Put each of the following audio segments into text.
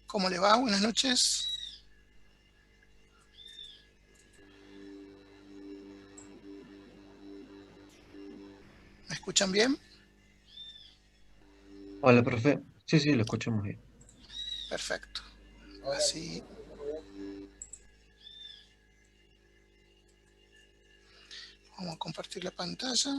¿Cómo le va? Buenas noches. ¿Me escuchan bien? Hola, profe. Sí, sí, lo escucho muy bien. Perfecto. Así vamos a compartir la pantalla.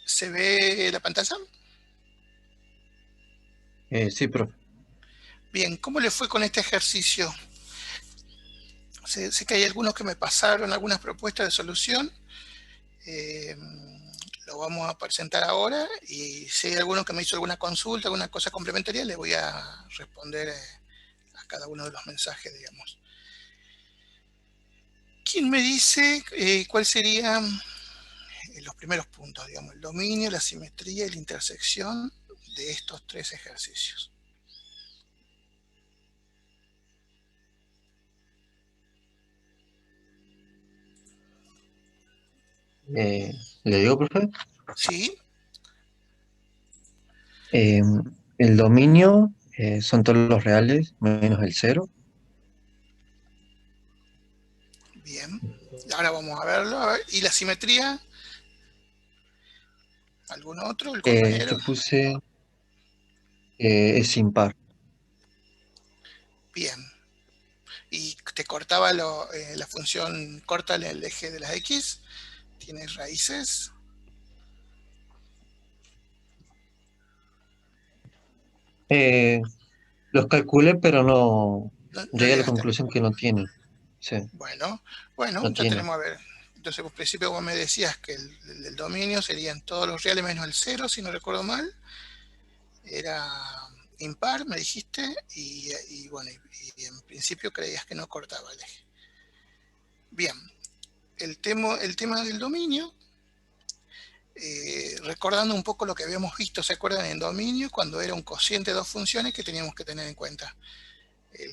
¿Se ve la pantalla? Sí, profe. Bien, ¿cómo le fue con este ejercicio? Sé que hay algunos que me pasaron algunas propuestas de solución. Eh, lo vamos a presentar ahora y si hay alguno que me hizo alguna consulta, alguna cosa complementaria, le voy a responder a cada uno de los mensajes, digamos. ¿Quién me dice cuál serían los primeros puntos, digamos, el dominio, la simetría y la intersección de estos tres ejercicios? ¿Le digo, profe? Sí, Eh, el dominio son todos los reales menos el cero. bien. Ahora vamos a verlo. A ver. ¿Y la simetría? ¿Algún otro? ¿El compañero? Yo puse es impar. Bien. ¿Y te cortaba la función corta en el eje de las X? ¿Tienes raíces? Eh, los calculé, pero no No, no llegué a la llegaste. conclusión que no tiene. Sí, Bueno, no ya tiene. tenemos a ver. Entonces, por principio vos me decías que el dominio serían todos los reales menos el cero, si no recuerdo mal. Era impar, me dijiste, y bueno, y en principio creías que no cortaba el eje. Bien, el tema del dominio, recordando un poco lo que habíamos visto, ¿se acuerdan en dominio? Cuando era un cociente de dos funciones que teníamos que tener en cuenta. El,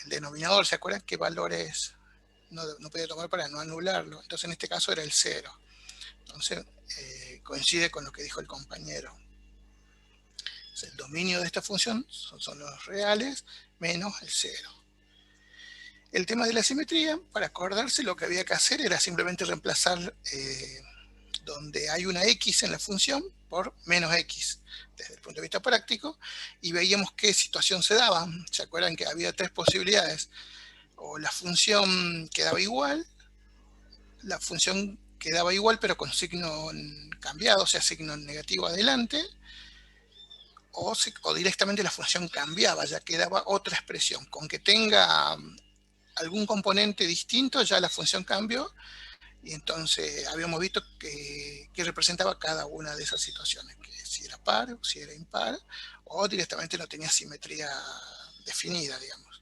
el denominador, ¿se acuerdan qué valores no podía tomar para no anularlo? Entonces en este caso era el cero. Entonces coincide con lo que dijo el compañero. Entonces, el dominio de esta función son los reales menos el cero. El tema de la simetría, para acordarse, lo que había que hacer era simplemente reemplazar donde hay una x en la función por menos x desde el punto de vista práctico, y veíamos qué situación se daba. ¿Se acuerdan que había tres posibilidades? O la función quedaba igual, la función quedaba igual pero con signo cambiado, o sea, signo negativo adelante, o directamente la función cambiaba, ya quedaba otra expresión. Con que tenga algún componente distinto, ya la función cambió, y entonces habíamos visto que representaba cada una de esas situaciones, que si era par, o si era impar, o directamente no tenía simetría definida, digamos.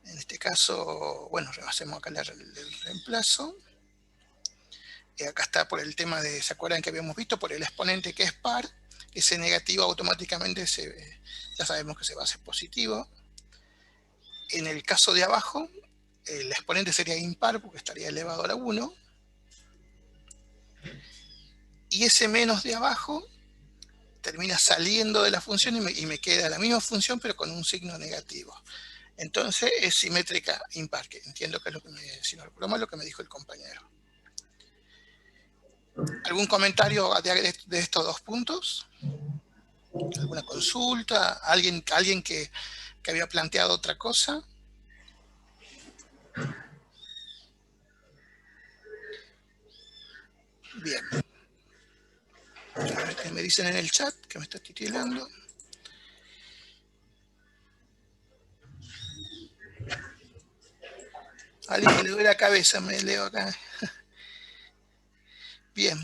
En este caso, bueno, hacemos acá el reemplazo. Acá está por el tema de, ¿se acuerdan que habíamos visto? Por el exponente que es par, ese negativo automáticamente ya sabemos que se va a hacer positivo. En el caso de abajo, el exponente sería impar porque estaría elevado a la 1. Y ese menos de abajo termina saliendo de la función y me queda la misma función pero con un signo negativo. Entonces es simétrica impar, que entiendo que es lo que si no recuerdo mal, lo que me dijo el compañero. ¿Algún comentario de estos dos puntos? ¿Alguna consulta? ¿Alguien que había planteado otra cosa? Bien. A ver qué me dicen en el chat, que me está titilando. alguien que le duele la cabeza, me leo acá. Bien.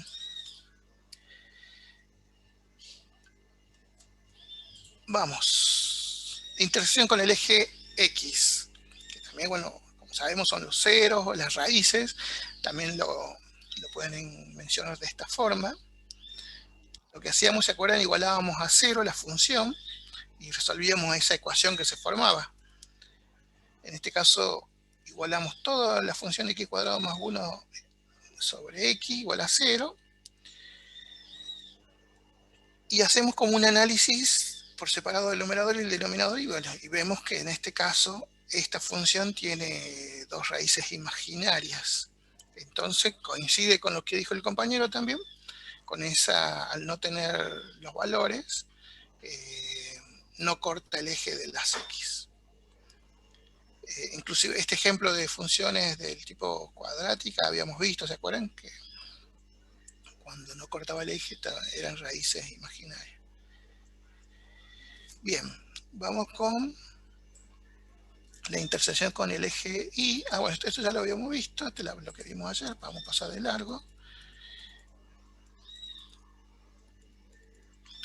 Vamos. Intersección con el eje X. Que también, bueno, como sabemos, son los ceros o las raíces. También lo pueden mencionar de esta forma. Lo que hacíamos, ¿se acuerdan? Igualábamos a 0 la función y resolvíamos esa ecuación que se formaba. En este caso, igualamos toda la función de x cuadrado más 1 sobre x igual a 0. Y hacemos como un análisis por separado del numerador y el denominador, y, bueno, y vemos que en este caso esta función tiene dos raíces imaginarias. Entonces coincide con lo que dijo el compañero también, con esa, al no tener los valores, no corta el eje de las x. Inclusive este ejemplo de funciones del tipo cuadrática habíamos visto, ¿se acuerdan? Que cuando no cortaba el eje eran raíces imaginarias. Bien, vamos con la intersección con el eje Y. Bueno, esto ya lo habíamos visto, lo que vimos ayer, vamos a pasar de largo.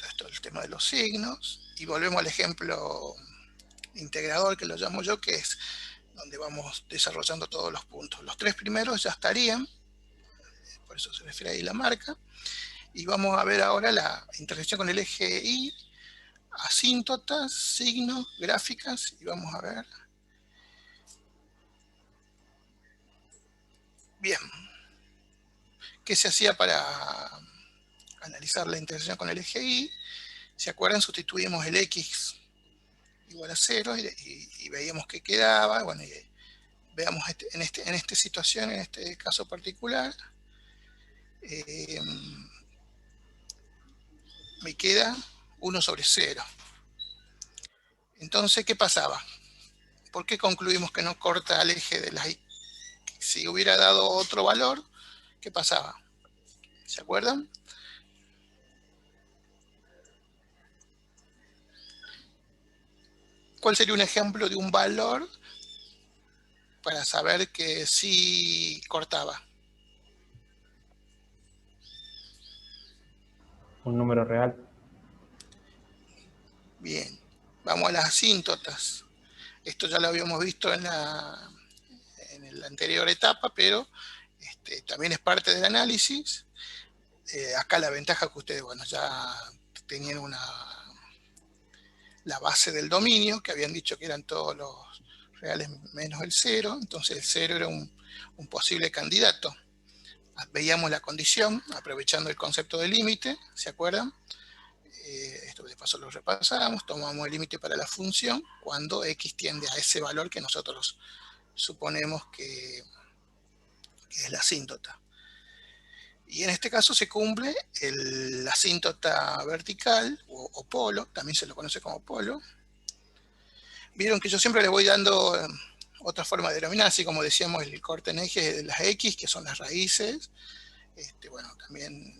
Esto es el tema de los signos. Y volvemos al ejemplo integrador, que lo llamo yo, que es donde vamos desarrollando todos los puntos. Los tres primeros ya estarían, por eso se refiere ahí la marca. Y vamos a ver ahora la intersección con el eje Y, asíntotas, signos, gráficas, y vamos a ver. Bien. ¿Qué se hacía para analizar la intersección con el eje Y? ¿Se acuerdan? Sustituimos el X igual a 0 y veíamos que quedaba. Bueno, y veamos en esta situación, en este caso particular, me queda 1 sobre 0. Entonces, ¿qué pasaba? ¿Por qué concluimos que no corta el eje de las Y? Si hubiera dado otro valor, ¿qué pasaba? ¿Se acuerdan? ¿Cuál sería un ejemplo de un valor para saber que sí cortaba? Un número real. Bien, vamos a las asíntotas. Esto ya lo habíamos visto en la anterior etapa, pero también es parte del análisis. Acá la ventaja que ustedes, bueno, ya tenían la base del dominio, que habían dicho que eran todos los reales menos el 0, entonces el 0 era un posible candidato. Veíamos la condición, aprovechando el concepto de límite, ¿se acuerdan? Esto de paso lo repasamos, tomamos el límite para la función cuando x tiende a ese valor que nosotros suponemos que es la asíntota. Y en este caso se cumple la asíntota vertical o polo, también se lo conoce como polo. Vieron que yo siempre les voy dando otra forma de denominar, así como decíamos el corte en eje de las x, que son las raíces. Bueno, también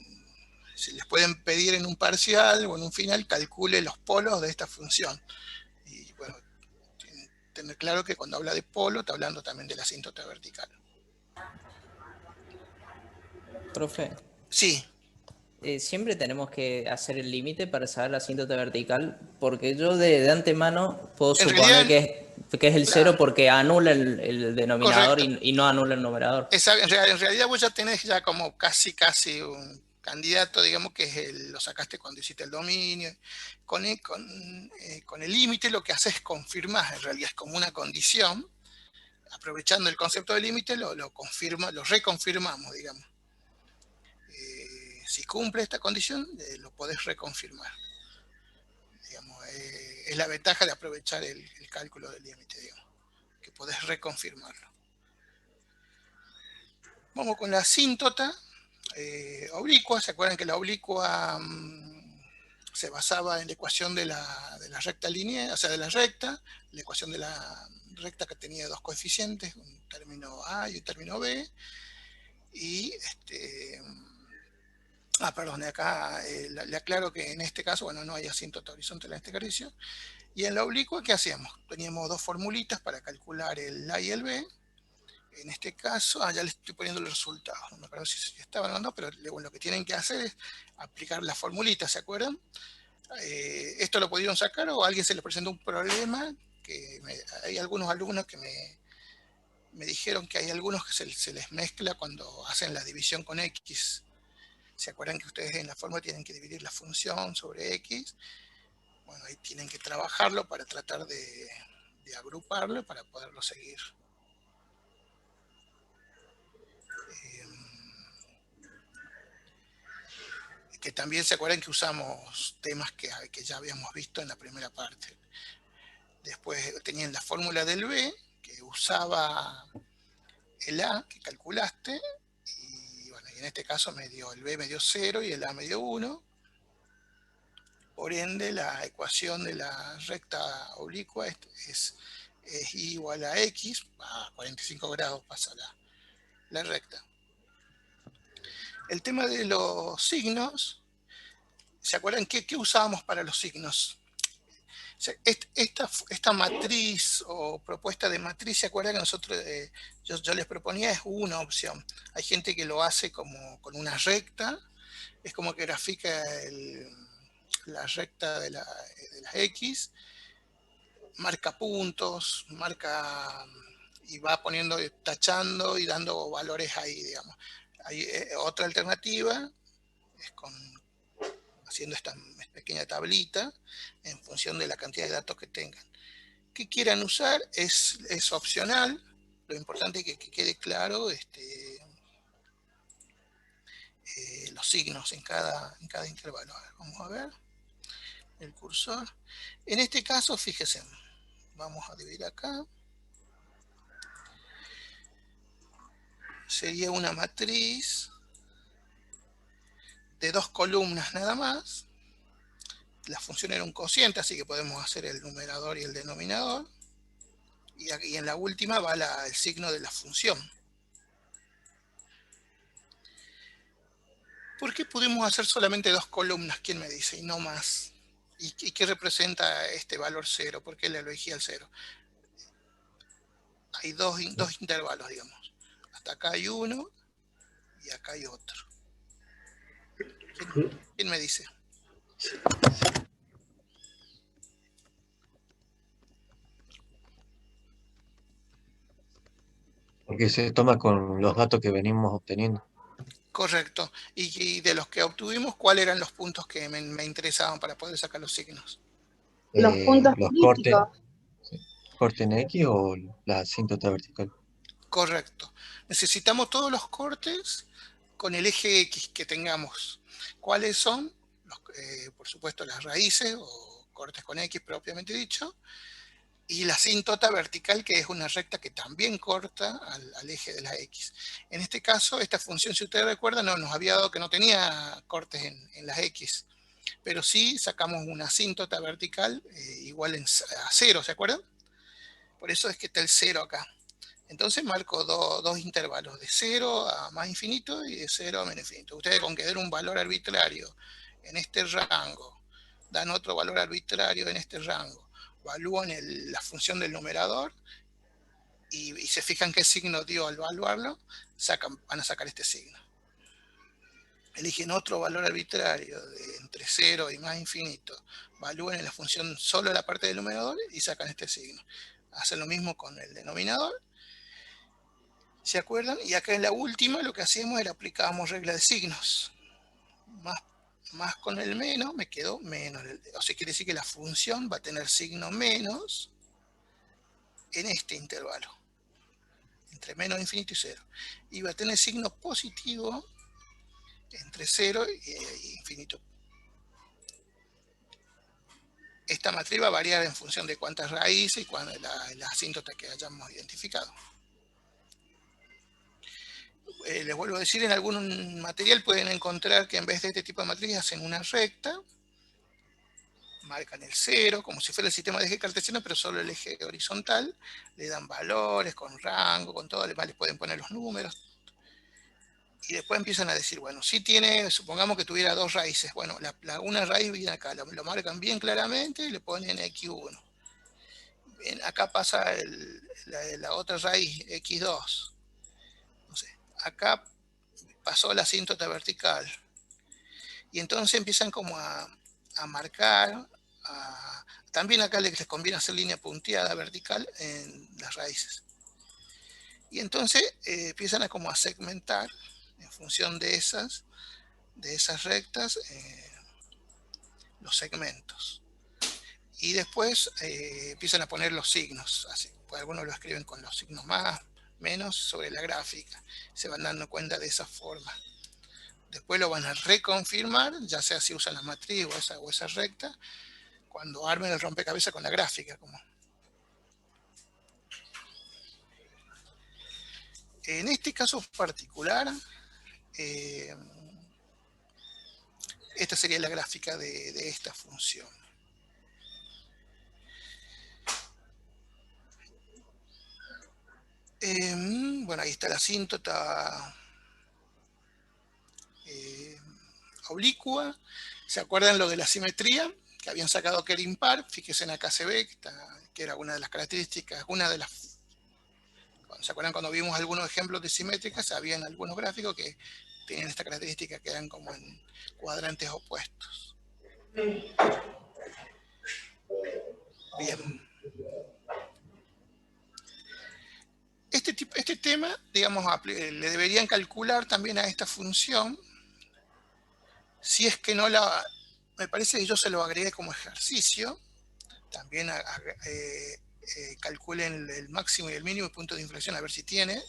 si les pueden pedir en un parcial o en un final, calcule los polos de esta función. Y bueno, tener claro que cuando habla de polo, está hablando también de la asíntota vertical. Profe, Sí, siempre tenemos que hacer el límite para saber la asíntota vertical, porque yo de antemano puedo en suponer realidad, que es el claro, cero porque anula el denominador correcto. y no anula el numerador. En realidad vos ya tenés ya como casi un candidato, digamos, que lo sacaste cuando hiciste el dominio. Con el límite lo que haces es confirmar, en realidad es como una condición. Aprovechando el concepto de límite, lo reconfirmamos, digamos. Si cumple esta condición, lo podés reconfirmar. Digamos, es la ventaja de aprovechar el cálculo del límite, digamos, que podés reconfirmarlo. Vamos con la asíntota oblicua. ¿Se acuerdan que la oblicua se basaba en la ecuación de la recta lineal, o sea, de la recta, la ecuación de la recta que tenía dos coeficientes, un término A y un término B, y perdón, acá le aclaro que en este caso, bueno, no hay asíntota horizontal en este ejercicio. Y en la oblicua, ¿qué hacíamos? Teníamos dos formulitas para calcular el A y el B, En este caso, ya les estoy poniendo los resultados. No me acuerdo si estaban o no, pero bueno, lo que tienen que hacer es aplicar la formulita, ¿se acuerdan? Esto lo pudieron sacar o a alguien se les presentó un problema, que hay algunos alumnos que me dijeron que hay algunos que se les mezcla cuando hacen la división con X. ¿Se acuerdan que ustedes en la fórmula tienen que dividir la función sobre X? Bueno, ahí tienen que trabajarlo para tratar de agruparlo para poderlo seguir. Que también se acuerdan que usamos temas que ya habíamos visto en la primera parte. Después tenían la fórmula del B, que usaba el A que calculaste, y bueno, y en este caso el B me dio 0 y el A me dio 1. Por ende, la ecuación de la recta oblicua es y igual a X, a 45 grados pasa la recta. El tema de los signos, ¿se acuerdan qué usábamos para los signos? Esta matriz o propuesta de matriz, ¿se acuerdan que nosotros, yo les proponía, es una opción? Hay gente que lo hace como con una recta, es como que grafica la recta de las X, marca puntos, marca y va poniendo, tachando y dando valores ahí, digamos. Hay otra alternativa, es haciendo esta pequeña tablita en función de la cantidad de datos que tengan. Que quieran usar es opcional, lo importante es que quede claro los signos en cada intervalo. A ver, vamos a ver el cursor. En este caso, fíjense, vamos a dividir acá. Sería una matriz de 2 columnas nada más. La función era un cociente, así que podemos hacer el numerador y el denominador. Y aquí en la última va el signo de la función. ¿Por qué pudimos hacer solamente 2 columnas? ¿Quién me dice? Y no más. ¿Y qué representa este valor 0? ¿Por qué le elegí al 0? Hay dos intervalos, digamos. Hasta acá hay uno y acá hay otro. ¿Quién me dice? Porque se toma con los datos que venimos obteniendo. Correcto. Y de los que obtuvimos, ¿cuáles eran los puntos que me interesaban para poder sacar los signos? Los puntos Los críticos. cortes en X o la asíntota vertical. Correcto. Necesitamos todos los cortes con el eje X que tengamos. ¿Cuáles son? Por supuesto, las raíces o cortes con X propiamente dicho. Y la asíntota vertical, que es una recta que también corta al eje de la X. En este caso, esta función, si ustedes recuerdan, nos había dado que no tenía cortes en las X. Pero sí sacamos una asíntota vertical igual a 0, ¿se acuerdan? Por eso es que está el 0 acá. Entonces marco dos intervalos, de 0 a más infinito y de 0 a menos infinito. Ustedes con que den un valor arbitrario en este rango, dan otro valor arbitrario en este rango, evalúan la función del numerador y se fijan qué signo dio al evaluarlo, van a sacar este signo. Eligen otro valor arbitrario de entre 0 y más infinito, evalúen en la función solo la parte del numerador y sacan este signo. Hacen lo mismo con el denominador. ¿Se acuerdan? Y acá en la última lo que hacíamos era aplicábamos regla de signos. Más con el menos, me quedó menos. O sea, quiere decir que la función va a tener signo menos en este intervalo. Entre menos infinito y 0. Y va a tener signo positivo entre 0 y infinito. Esta matriz va a variar en función de cuántas raíces y la asíntota que hayamos identificado. Les vuelvo a decir, en algún material pueden encontrar que en vez de este tipo de matriz hacen una recta, marcan el 0, como si fuera el sistema de eje cartesiano, pero solo el eje horizontal, le dan valores con rango, con todo, además les pueden poner los números, y después empiezan a decir, bueno, si tiene, supongamos que tuviera 2 raíces, bueno, una raíz viene acá, lo marcan bien claramente y le ponen x1. Bien, acá pasa la otra raíz, x2, acá pasó la asíntota vertical. Y entonces empiezan como a marcar, también acá les conviene hacer línea punteada vertical en las raíces. Y entonces empiezan a como a segmentar en función de esas rectas los segmentos. Y después empiezan a poner los signos, así, pues algunos lo escriben con los signos más, menos sobre la gráfica. Se van dando cuenta de esa forma. Después lo van a reconfirmar, ya sea si usan la matriz o esa recta, cuando armen el rompecabezas con la gráfica. En este caso particular, esta sería la gráfica de esta función. Bueno, ahí está la asíntota oblicua. ¿Se acuerdan lo de la simetría? Que habían sacado que era impar. Fíjense, acá se ve que era una de las características, ¿se acuerdan cuando vimos algunos ejemplos de simétricas? Habían algunos gráficos que tenían esta característica, que eran como en cuadrantes opuestos. Bien. Este tema, digamos, le deberían calcular también a esta función. Si es que no la... Me parece que yo se lo agregué como ejercicio. También calculen el máximo y el mínimo punto de inflexión a ver si tiene.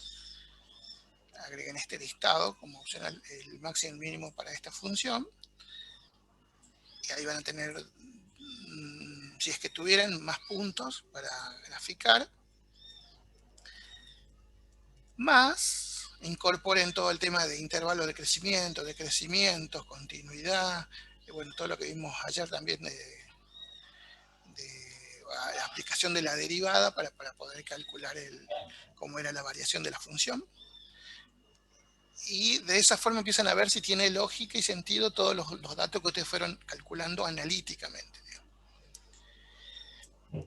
Agreguen este listado como opcional el máximo y el mínimo para esta función. Y ahí van a tener, si es que tuvieran más puntos para graficar. Más incorporen todo el tema de intervalo de crecimiento, continuidad, bueno, todo lo que vimos ayer también de la aplicación de la derivada para poder calcular cómo era la variación de la función. Y de esa forma empiezan a ver si tiene lógica y sentido todos los datos que ustedes fueron calculando analíticamente.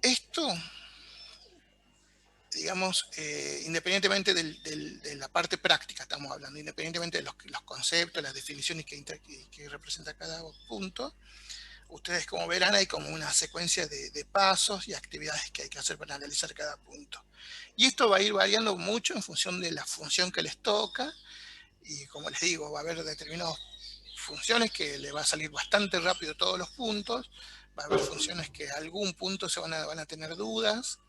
Esto, digamos, independientemente de la parte práctica, estamos hablando, independientemente de los conceptos, las definiciones que representa cada punto, ustedes como verán hay como una secuencia de pasos y actividades que hay que hacer para analizar cada punto. Y esto va a ir variando mucho en función de la función que les toca, y como les digo, va a haber determinadas funciones que le va a salir bastante rápido todos los puntos, va a haber funciones que a algún punto van a tener dudas,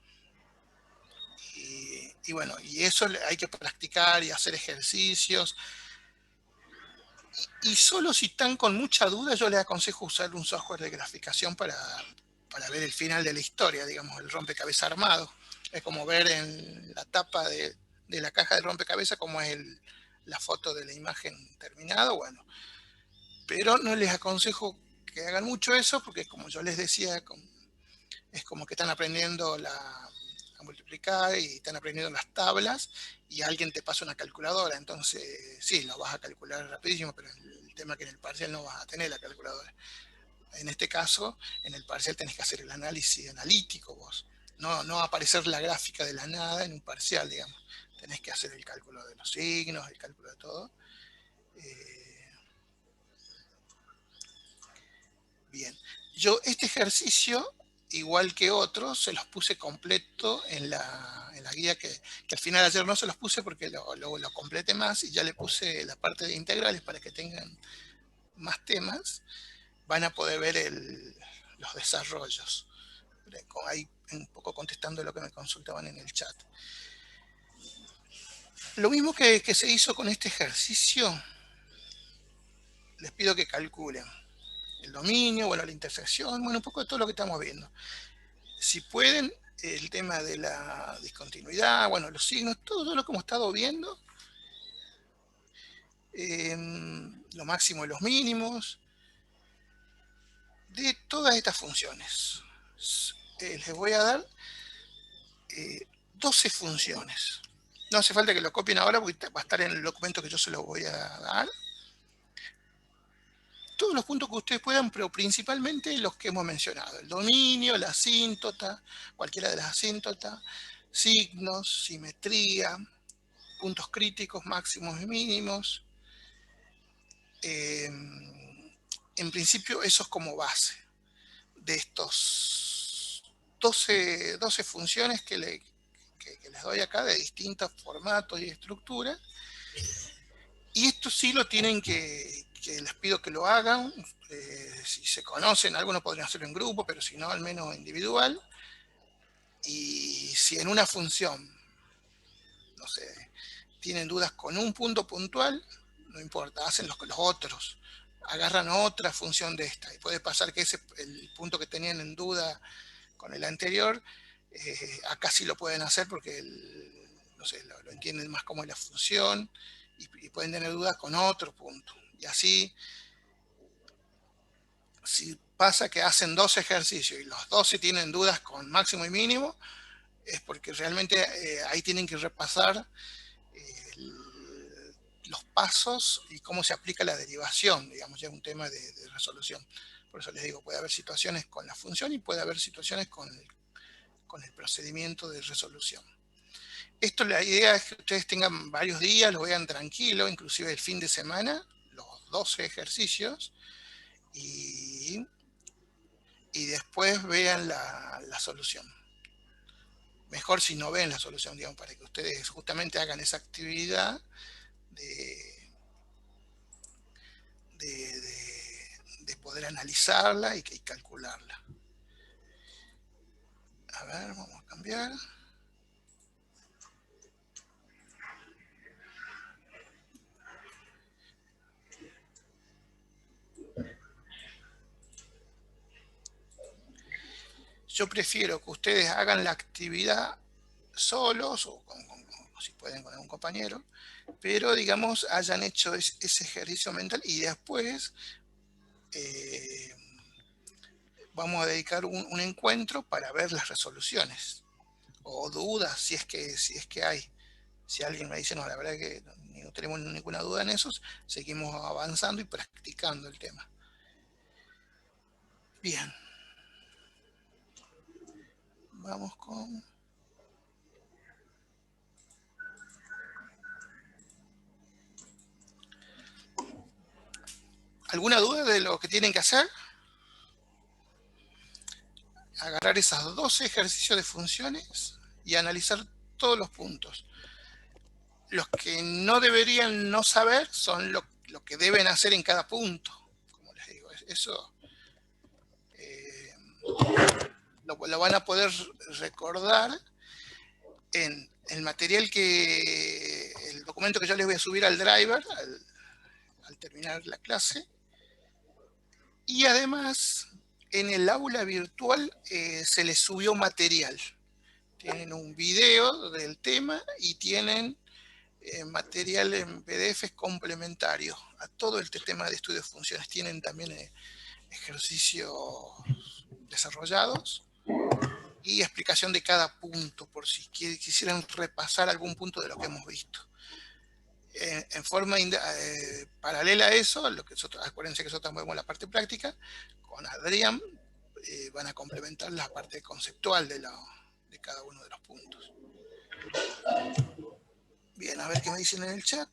y bueno, y eso hay que practicar y hacer ejercicios. Y solo si están con mucha duda, yo les aconsejo usar un software de graficación para ver el final de la historia, digamos, el rompecabezas armado. Es como ver en la tapa de la caja de rompecabezas cómo es la foto de la imagen terminada, bueno. Pero no les aconsejo que hagan mucho eso, porque como yo les decía, es como que están aprendiendo a multiplicar y están aprendiendo las tablas y alguien te pasa una calculadora, entonces sí, lo vas a calcular rapidísimo, pero el tema es que en el parcial no vas a tener la calculadora. En este caso, en el parcial tenés que hacer el análisis analítico vos, no aparecer la gráfica de la nada en un parcial, digamos. Tenés que hacer el cálculo de los signos, el cálculo de todo. Bien, yo este ejercicio, igual que otros, se los puse completo en la guía que al final ayer no se los puse porque lo completé más y ya le puse la parte de integrales para que tengan más temas. Van a poder ver los desarrollos. Ahí un poco contestando lo que me consultaban en el chat. Lo mismo que se hizo con este ejercicio, les pido que calculen el dominio, bueno, la intersección, bueno, un poco de todo lo que estamos viendo. Si pueden, el tema de la discontinuidad, bueno, los signos, todo lo que hemos estado viendo, lo máximo y los mínimos, de todas estas funciones. Les voy a dar 12 funciones. No hace falta que lo copien ahora porque va a estar en el documento que yo se lo voy a dar. Todos los puntos que ustedes puedan, pero principalmente los que hemos mencionado. El dominio, la asíntota, cualquiera de las asíntotas, signos, simetría, puntos críticos máximos y mínimos. En principio eso es como base de estos 12 funciones que les doy acá de distintos formatos y estructuras. Y esto sí lo tienen que les pido que lo hagan. Si se conocen, algunos podrían hacerlo en grupo, pero si no, al menos individual. Y si en una función, no sé, tienen dudas con un punto puntual, no importa, hacen los otros. Agarran otra función de esta. Y puede pasar que el punto que tenían en duda con el anterior, acá sí lo pueden hacer porque no sé, lo entienden más como la función y pueden tener dudas con otro punto. Y así, si pasa que hacen 2 ejercicios y los 12 tienen dudas con máximo y mínimo, es porque realmente ahí tienen que repasar los pasos y cómo se aplica la derivación, digamos, ya es un tema de resolución. Por eso les digo, puede haber situaciones con la función y puede haber situaciones con el procedimiento de resolución. Esto, la idea es que ustedes tengan varios días, lo vean tranquilo, inclusive el fin de semana, los 12 ejercicios, y después vean la solución. Mejor si no ven la solución, digamos, para que ustedes justamente hagan esa actividad de poder analizarla y calcularla. A ver, vamos a cambiar. Yo prefiero que ustedes hagan la actividad solos o si pueden con un compañero, pero digamos hayan hecho ese ejercicio mental y después vamos a dedicar un encuentro para ver las resoluciones o dudas si es que hay. Si alguien me dice, no, la verdad es que no tenemos ninguna duda en eso, seguimos avanzando y practicando el tema. Bien. Vamos con... ¿Alguna duda de lo que tienen que hacer? Agarrar esos 12 ejercicios de funciones y analizar todos los puntos. Los que no deberían no saber son lo que deben hacer en cada punto. Como les digo, eso lo van a poder recordar en el material el documento que yo les voy a subir al driver al terminar la clase. Y además, en el aula virtual se les subió material. Tienen un video del tema y tienen material en PDFs complementarios a todo el tema de estudio de funciones. Tienen también ejercicios desarrollados y explicación de cada punto, por si quisieran repasar algún punto de lo que hemos visto. En forma paralela a eso, acuérdense que nosotros vemos la parte práctica, con Adrián van a complementar la parte conceptual de cada uno de los puntos. Bien, a ver qué me dicen en el chat.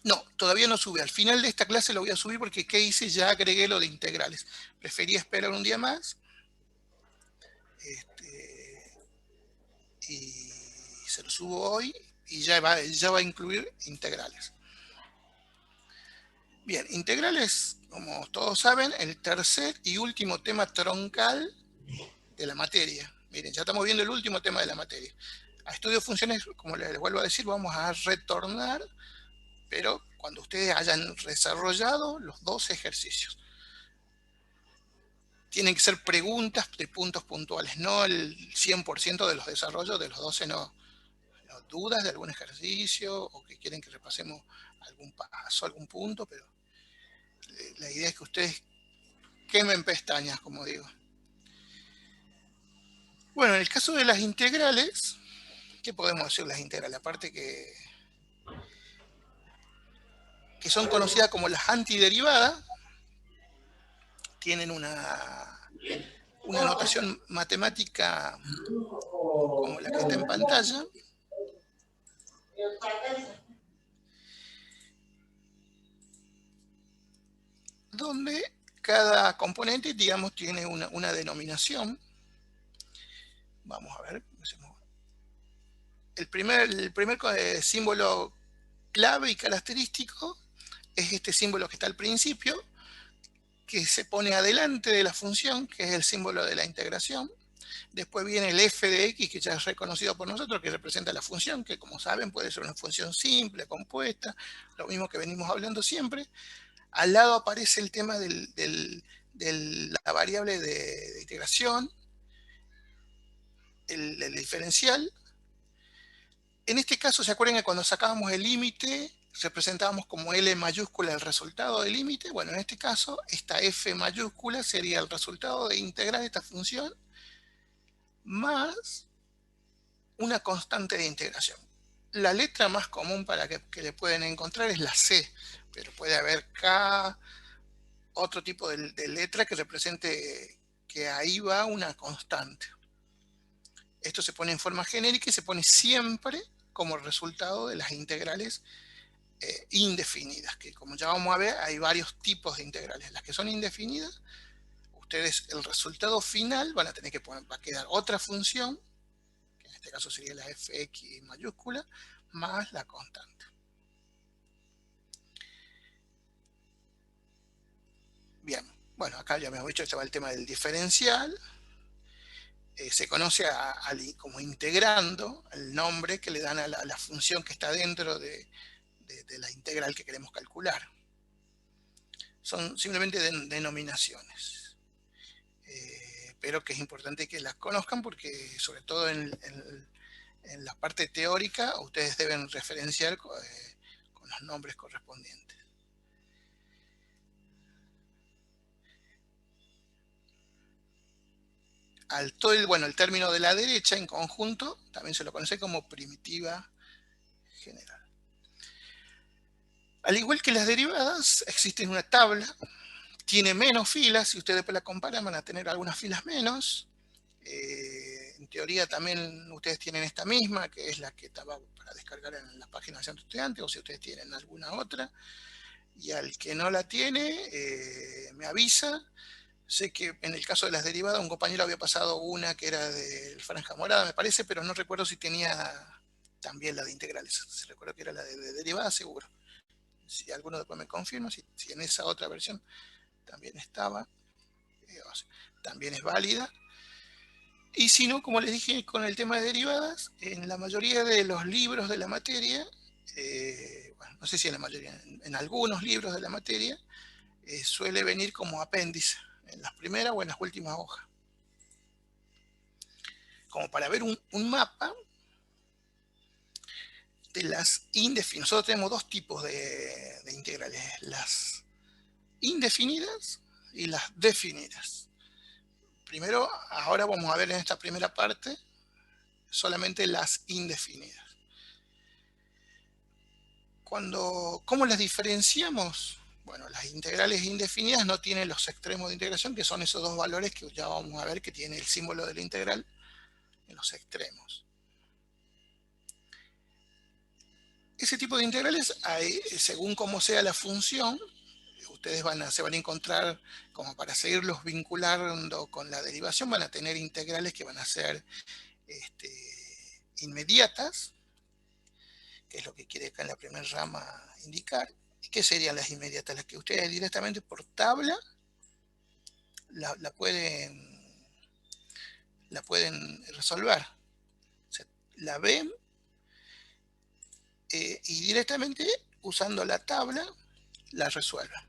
No, todavía no sube. Al final de esta clase lo voy a subir porque ¿qué hice? Ya agregué lo de integrales. Preferí esperar un día más. Y se lo subo hoy y ya va a incluir integrales. Bien, integrales, como todos saben, el tercer y último tema troncal de la materia. Miren, ya estamos viendo el último tema de la materia. A estudio de funciones, como les vuelvo a decir, vamos a retornar, pero cuando ustedes hayan desarrollado los 12 ejercicios. Tienen que ser preguntas de puntos puntuales, no el 100% de los desarrollos de los 12, no. Dudas de algún ejercicio o que quieren que repasemos algún paso, algún punto, pero la idea es que ustedes quemen pestañas, como digo. Bueno, en el caso de las integrales, ¿qué podemos decir las integrales? Aparte que son conocidas como las antiderivadas, tienen una notación matemática como la que está en pantalla. donde cada componente, digamos, tiene una denominación. Vamos a ver. El primer símbolo clave y característico es este símbolo que está al principio, que se pone adelante de la función, que es el símbolo de la integración. Después viene el f de x, que ya es reconocido por nosotros, que representa la función, que como saben puede ser una función simple, compuesta, lo mismo que venimos hablando siempre. Al lado aparece el tema de la variable de integración, el diferencial. En este caso, ¿se acuerdan que cuando sacábamos el límite representábamos como L mayúscula el resultado del límite? Bueno, en este caso, esta F mayúscula sería el resultado de integrar esta función más una constante de integración. La letra más común para que le pueden encontrar es la C, pero puede haber K, otro tipo de letra que represente que ahí va una constante. Esto se pone en forma genérica y se pone siempre como resultado de las integrales indefinidas, que como ya vamos a ver, hay varios tipos de integrales. Las que son indefinidas, ustedes el resultado final van a tener que poner, va a quedar otra función, que en este caso sería la fx mayúscula, más la constante. Bien, bueno, acá ya me hemos dicho, estaba el tema del diferencial. Se conoce como integrando el nombre que le dan a la función que está dentro de la integral que queremos calcular. Son simplemente denominaciones. Pero que es importante que las conozcan porque, sobre todo en la parte teórica, ustedes deben referenciar con los nombres correspondientes. El término de la derecha en conjunto también se lo conoce como primitiva general. Al igual que las derivadas, existe una tabla, tiene menos filas, si ustedes después la comparan van a tener algunas filas menos. En teoría también ustedes tienen esta misma, que es la que estaba para descargar en la página de Centro Estudiante, o si ustedes tienen alguna otra. Y al que no la tiene, me avisa. Sé que en el caso de las derivadas, un compañero había pasado una que era de franja morada, me parece, pero no recuerdo si tenía también la de integrales. Se recuerdo que era la de derivadas, seguro. Si alguno después me confirma, si en esa otra versión también estaba, también es válida. Y si no, como les dije con el tema de derivadas, en la mayoría de los libros de la materia, bueno, no sé si en la mayoría, en algunos libros de la materia, suele venir como apéndice, en las primeras o en las últimas hojas. Como para ver un mapa de las indefinidas. Nosotros tenemos dos tipos de integrales, las indefinidas y las definidas. Primero, ahora vamos a ver en esta primera parte solamente las indefinidas. ¿Cómo las diferenciamos? Bueno, las integrales indefinidas no tienen los extremos de integración, que son esos dos valores que ya vamos a ver que tiene el símbolo de la integral en los extremos. Ese tipo de integrales, según cómo sea la función, ustedes se van a encontrar, como para seguirlos vinculando con la derivación, van a tener integrales que van a ser inmediatas, que es lo que quiere acá en la primera rama indicar. ¿Y qué serían las inmediatas? Las que ustedes directamente por tabla la pueden resolver. O sea, la ven y directamente usando la tabla la resuelven.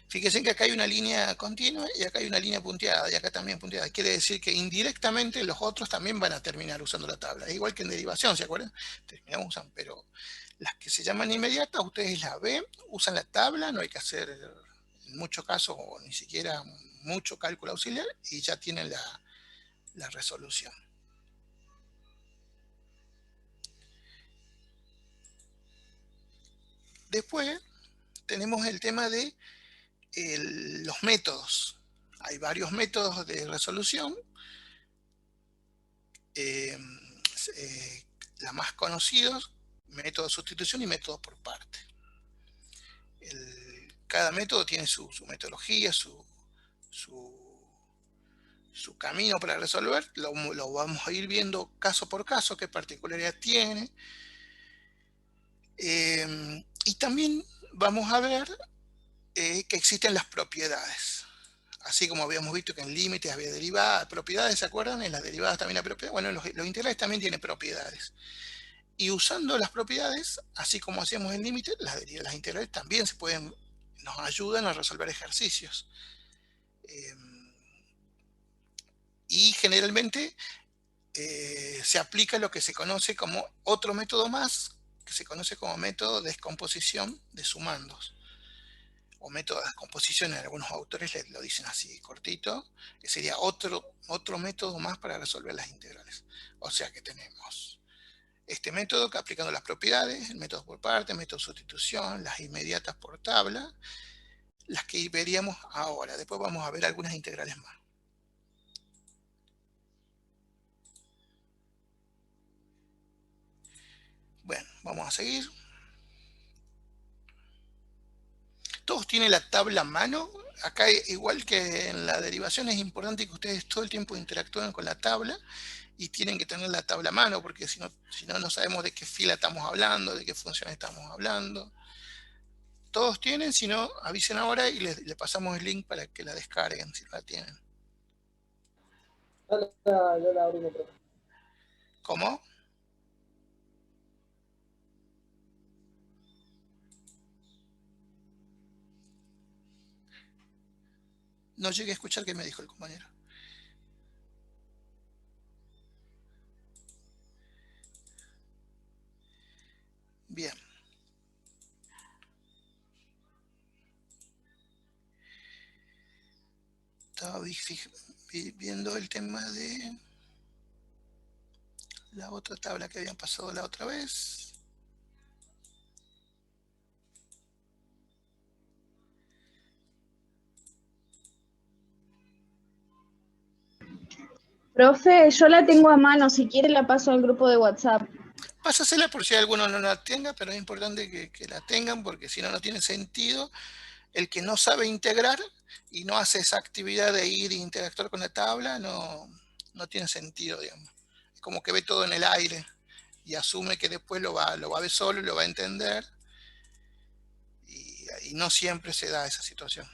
Fíjense que acá hay una línea continua y acá hay una línea punteada y acá también punteada. Quiere decir que indirectamente los otros también van a terminar usando la tabla. Es igual que en derivación, ¿se acuerdan? Terminamos usando, pero las que se llaman inmediatas, ustedes la ven, usan la tabla, no hay que hacer en muchos casos o ni siquiera mucho cálculo auxiliar y ya tienen la resolución. Después tenemos el tema de los métodos. Hay varios métodos de resolución. las más conocidas, método de sustitución y método por parte. Cada método tiene su metodología, su camino para resolver. Lo vamos a ir viendo caso por caso, qué particularidad tiene. Y también vamos a ver que existen las propiedades. Así como habíamos visto que en límites había derivadas, propiedades, ¿se acuerdan? En las derivadas también hay propiedades. Bueno, los integrales también tienen propiedades. Y usando las propiedades, así como hacíamos en límite, las integrales también nos ayudan a resolver ejercicios. Y generalmente se aplica lo que se conoce como otro método más, que se conoce como método de descomposición de sumandos. O método de descomposición, en algunos autores lo dicen así cortito, que sería otro método más para resolver las integrales. O sea que tenemos este método que aplicando las propiedades, el método por parte, el método de sustitución, las inmediatas por tabla, las que veríamos ahora. Después vamos a ver algunas integrales más. Bueno, vamos a seguir. Todos tienen la tabla a mano. Acá, igual que en la derivación, es importante que ustedes todo el tiempo interactúen con la tabla y tienen que tener la tabla a mano, porque si no, no sabemos de qué fila estamos hablando, de qué función estamos hablando. Todos tienen, si no, avisen ahora y les pasamos el link para que la descarguen, si no la tienen. Yo la abrí, profe. ¿Cómo? No llegué a escuchar qué me dijo el compañero. Bien. Estaba viendo el tema de la otra tabla que habían pasado la otra vez. Profe, yo la tengo a mano, si quiere la paso al grupo de WhatsApp. Pásasela por si alguno no la tenga, pero es importante que la tengan, porque si no, no tiene sentido. El que no sabe integrar y no hace esa actividad de ir e interactuar con la tabla, no tiene sentido, digamos. Es como que ve todo en el aire y asume que después lo va a ver solo y lo va a entender. Y no siempre se da esa situación.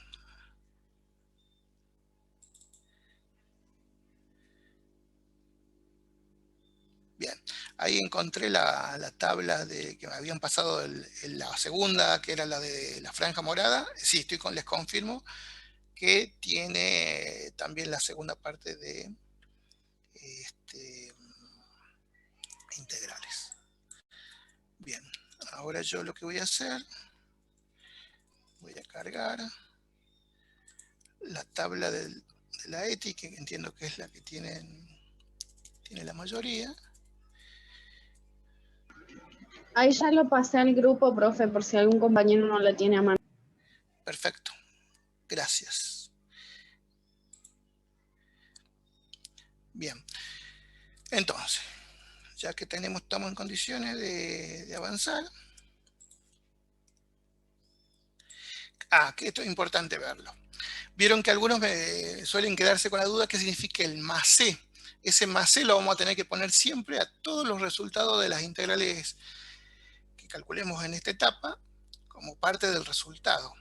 Bien, ahí encontré la tabla que me habían pasado en la segunda, que era la de la franja morada. Sí, les confirmo que tiene también la segunda parte de integrales. Bien, ahora yo lo que voy a hacer, voy a cargar la tabla de la ETI, que entiendo que es la que tiene la mayoría. Ahí ya lo pasé al grupo, profe, por si algún compañero no la tiene a mano. Perfecto, gracias. Bien, entonces, ya que estamos en condiciones de avanzar. Que esto es importante verlo. Vieron que algunos suelen quedarse con la duda qué significa el más C. Ese más C lo vamos a tener que poner siempre a todos los resultados de las integrales que calculemos en esta etapa como parte del resultado.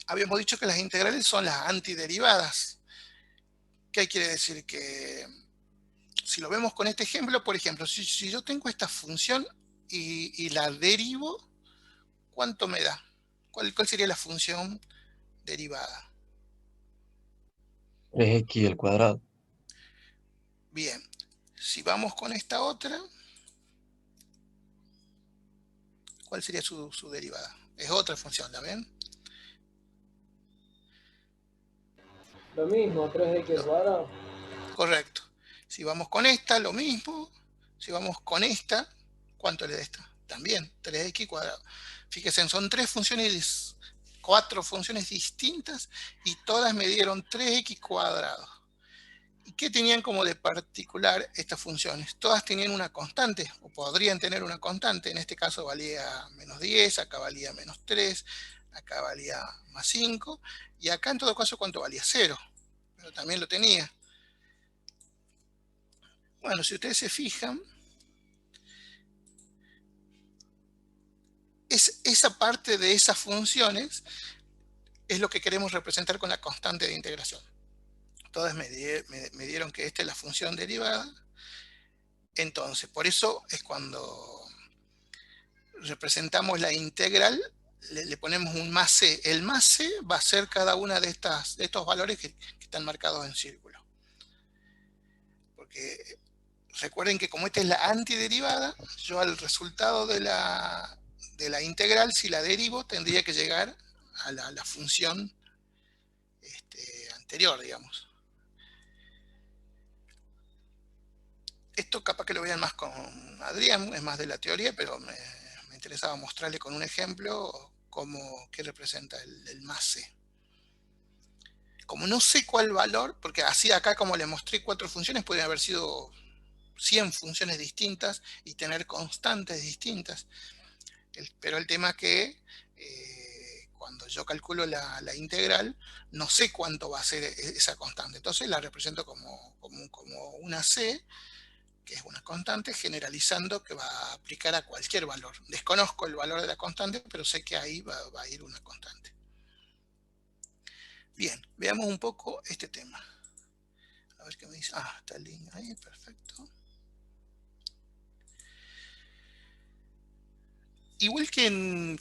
Habíamos dicho que las integrales son las antiderivadas. ¿Qué quiere decir? Que si lo vemos con este ejemplo, por ejemplo, si yo tengo esta función y la derivo, ¿cuánto me da? ¿Cuál sería la función derivada? 3x al cuadrado. Bien, si vamos con esta otra, ¿cuál sería su derivada? Es otra función, ¿la ven? Lo mismo, 3x cuadrado. Correcto. Si vamos con esta, lo mismo. Si vamos con esta, ¿cuánto le da esta? También, 3x cuadrado. Fíjense, son cuatro funciones distintas y todas me dieron 3x cuadrado. ¿Y qué tenían como de particular estas funciones? Todas tenían una constante, o podrían tener una constante. En este caso valía menos 10, acá valía menos 3, acá valía más 5, y acá en todo caso, ¿cuánto valía? 0, pero también lo tenía. Bueno, si ustedes se fijan, esa parte de esas funciones es lo que queremos representar con la constante de integración. Todas me dieron que esta es la función derivada. Entonces, por eso es cuando representamos la integral, le ponemos un más c. El más c va a ser cada una de estos valores que están marcados en círculo. Porque recuerden que como esta es la antiderivada, yo al resultado de la integral, si la derivo, tendría que llegar a la función anterior, digamos. Esto capaz que lo vean más con Adrián, es más de la teoría, pero me interesaba mostrarle con un ejemplo qué representa el más c. Como no sé cuál valor, porque así acá como le mostré 4 funciones, pueden haber sido 100 funciones distintas y tener constantes distintas. Pero el tema es que cuando yo calculo la integral, no sé cuánto va a ser esa constante. Entonces la represento como una c, que es una constante, generalizando que va a aplicar a cualquier valor. Desconozco el valor de la constante, pero sé que ahí va a ir una constante. Bien, veamos un poco este tema. A ver qué me dice. Ah, está el link ahí, perfecto. Igual que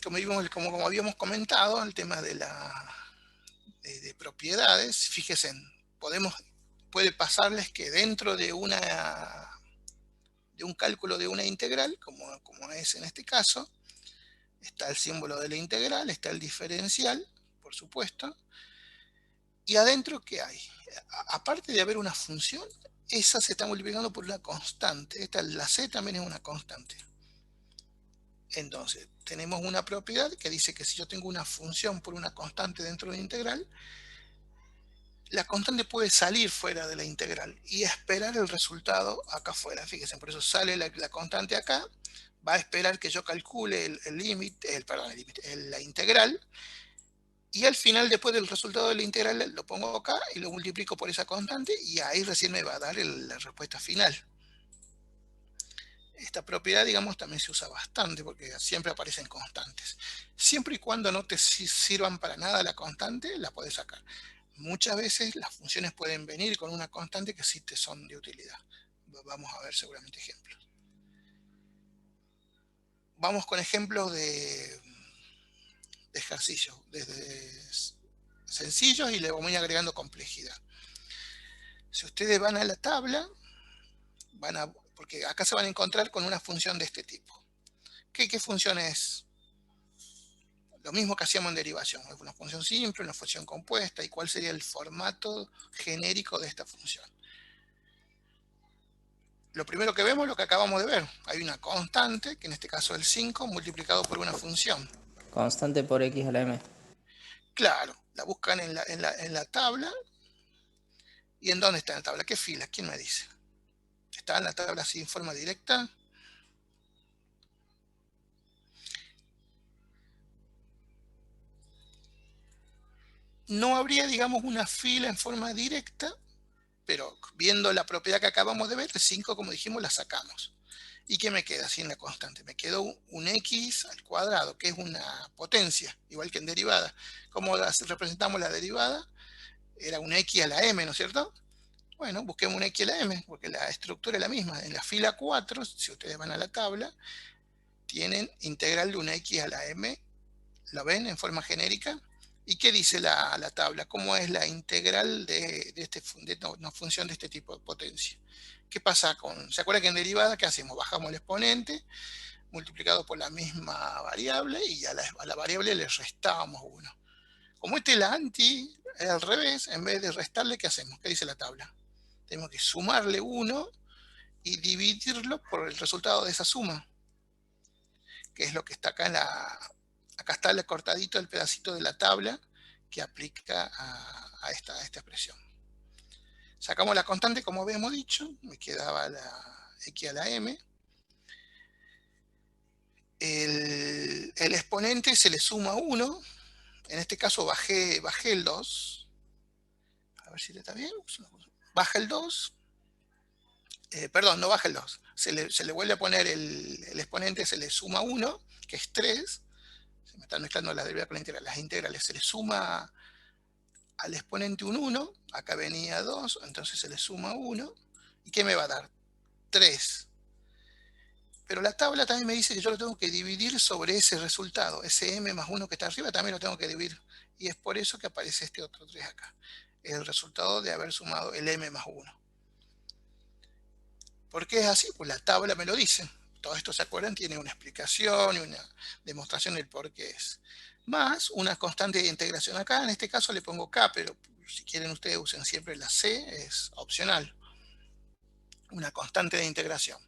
como habíamos comentado, el tema de propiedades, fíjense, puede pasarles que dentro de un cálculo de una integral, como es en este caso, está el símbolo de la integral, está el diferencial, por supuesto, y adentro, ¿qué hay? Aparte de haber una función, esa se está multiplicando por una constante. La c también es una constante. Entonces, tenemos una propiedad que dice que si yo tengo una función por una constante dentro de la integral, la constante puede salir fuera de la integral y esperar el resultado acá afuera. Fíjense, por eso sale la constante acá, va a esperar que yo calcule el límite, la integral, y al final, después del resultado de la integral, lo pongo acá y lo multiplico por esa constante, y ahí recién me va a dar la respuesta final. Esta propiedad, digamos, también se usa bastante porque siempre aparecen constantes. Siempre y cuando no te sirvan para nada la constante, la puedes sacar. Muchas veces las funciones pueden venir con una constante que sí te son de utilidad. Vamos a ver seguramente ejemplos. Vamos con ejemplos de ejercicios, desde sencillos y le vamos agregando complejidad. Si ustedes van a la tabla, porque acá se van a encontrar con una función de este tipo. ¿Qué función es? Lo mismo que hacíamos en derivación. Es una función simple, una función compuesta. ¿Y cuál sería el formato genérico de esta función? Lo primero que vemos es lo que acabamos de ver. Hay una constante, que en este caso es el 5, multiplicado por una función. Constante por x a la m. Claro, la buscan en la tabla. ¿Y en dónde está en la tabla? ¿Qué fila? ¿Quién me dice? ¿Está en la tabla así en forma directa? No habría, digamos, una fila en forma directa, pero viendo la propiedad que acabamos de ver, el 5, como dijimos, la sacamos. ¿Y qué me queda sin la constante? Me quedó un x al cuadrado, que es una potencia, igual que en derivada. ¿Cómo representamos la derivada? Era un x a la m, ¿no es cierto? Bueno, busquemos un x a la m, porque la estructura es la misma. En la fila 4, si ustedes van a la tabla, tienen integral de una x a la m, ¿lo ven en forma genérica? ¿Y qué dice la tabla? ¿Cómo es la integral de una función de este tipo de potencia? ¿Qué pasa ¿se acuerdan que en derivada qué hacemos? Bajamos el exponente, multiplicado por la misma variable, y a la variable le restábamos 1. Como este es la anti, es al revés, en vez de restarle, ¿qué hacemos? ¿Qué dice la tabla? Tenemos que sumarle 1 y dividirlo por el resultado de esa suma, que es lo que está acá acá está el cortadito del pedacito de la tabla que aplica a esta expresión. Sacamos la constante, como habíamos dicho, me quedaba la x a la m. El exponente se le suma 1. En este caso bajé el 2. A ver si está bien. Baja el 2. Perdón, no baja el 2. Se le vuelve a poner el exponente, se le suma 1, que es 3. Se me están mezclando la derivada con la integral. Las integrales se le suma al exponente un 1. Acá venía 2, entonces se le suma 1. ¿Y qué me va a dar? 3. Pero la tabla también me dice que yo lo tengo que dividir sobre ese resultado. Ese m más 1 que está arriba también lo tengo que dividir. Y es por eso que aparece este otro 3 acá. Es el resultado de haber sumado el m más 1. ¿Por qué es así? Pues la tabla me lo dice. Todo esto, ¿se acuerdan? Tiene una explicación y una demostración del por qué es. Más una constante de integración acá. En este caso le pongo k, pero si quieren ustedes usen siempre la c, es opcional. Una constante de integración.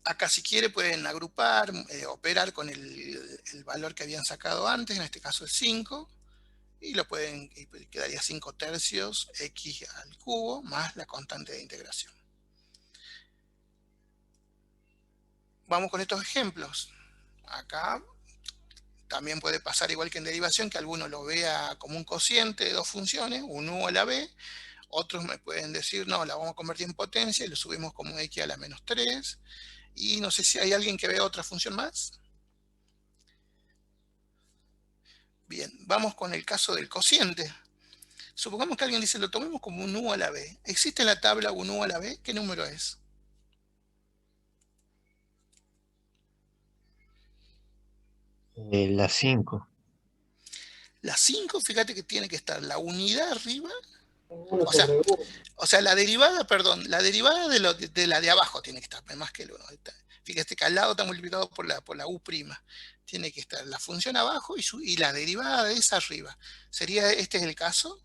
Acá si quiere pueden agrupar, operar con el valor que habían sacado antes, en este caso es 5, y lo pueden, quedaría 5 tercios x al cubo más la constante de integración. Vamos con estos ejemplos. Acá también puede pasar igual que en derivación, que alguno lo vea como un cociente de dos funciones, un u a la b. Otros me pueden decir, no, la vamos a convertir en potencia y lo subimos como x a la menos 3. Y no sé si hay alguien que vea otra función más. Bien, vamos con el caso del cociente. Supongamos que alguien dice, lo tomemos como un u a la b. ¿Existe en la tabla un u a la b? ¿Qué número es? La 5. La 5, fíjate que tiene que estar la unidad arriba. Uno O sea, sobre uno. O sea, la derivada, perdón, la derivada de la de abajo tiene que estar, más que el 1. Fíjate que al lado está multiplicado por la u'. Tiene que estar la función abajo y la derivada de esa arriba. ¿Sería este es el caso?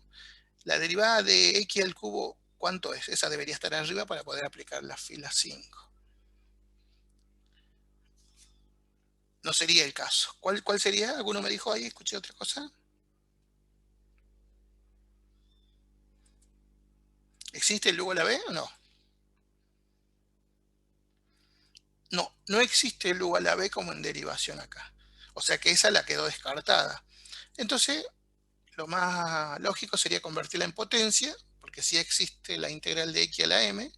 La derivada de x al cubo, ¿cuánto es? Esa debería estar arriba para poder aplicar la fila 5. No sería el caso. ¿Cuál sería? ¿Alguno me dijo ahí? ¿Escuché otra cosa? ¿Existe el u a la b o no? No, no existe el u a la b como en derivación acá. O sea que esa la quedó descartada. Entonces, lo más lógico sería convertirla en potencia, porque sí existe la integral de x a la m.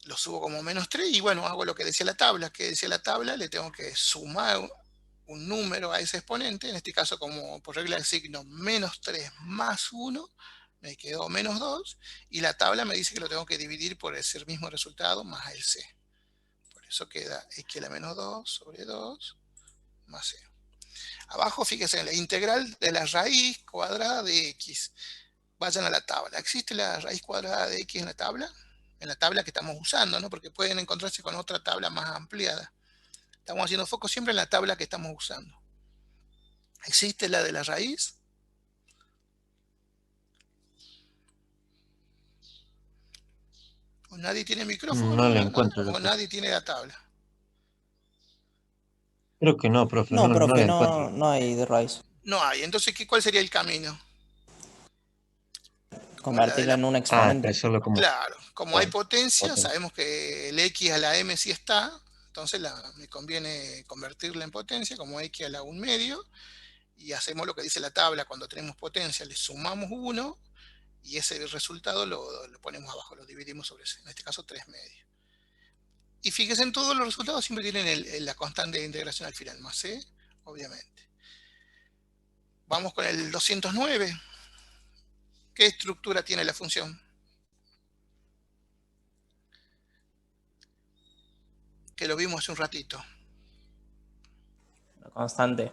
Lo subo como menos 3 y bueno, hago lo que decía la tabla. ¿Qué decía la tabla? Le tengo que sumar un número a ese exponente. En este caso, como por regla del signo, menos 3 más 1, me quedó menos 2. Y la tabla me dice que lo tengo que dividir por ese mismo resultado más el c. Eso queda x a la menos 2 sobre 2 más c. Abajo, fíjense en la integral de la raíz cuadrada de x. Vayan a la tabla. ¿Existe la raíz cuadrada de x en la tabla? En la tabla que estamos usando, ¿no? Porque pueden encontrarse con otra tabla más ampliada. Estamos haciendo foco siempre en la tabla que estamos usando. ¿Existe la de la raíz? ¿O nadie tiene micrófono? No la encuentro, yo ¿O creo. nadie tiene la tabla? Creo que no, profe, No, no profe, la no, encuentro. no hay de raíz. No hay. Entonces, ¿cuál sería el camino? Como la de Convertirla la... en un Ah, exponente. expresarlo como Claro, como hay potencia, potencia. sabemos que el x a la m sí está, entonces me conviene convertirla en potencia como x a la 1/2, y hacemos lo que dice la tabla: cuando tenemos potencia le sumamos 1, y ese resultado lo ponemos abajo, lo dividimos sobre ese, en este caso 3/2. Y fíjense, en todos los resultados siempre tienen la constante de integración al final, más c, obviamente. Vamos con el 209. ¿Qué estructura tiene la función? Que lo vimos hace un ratito. Una constante.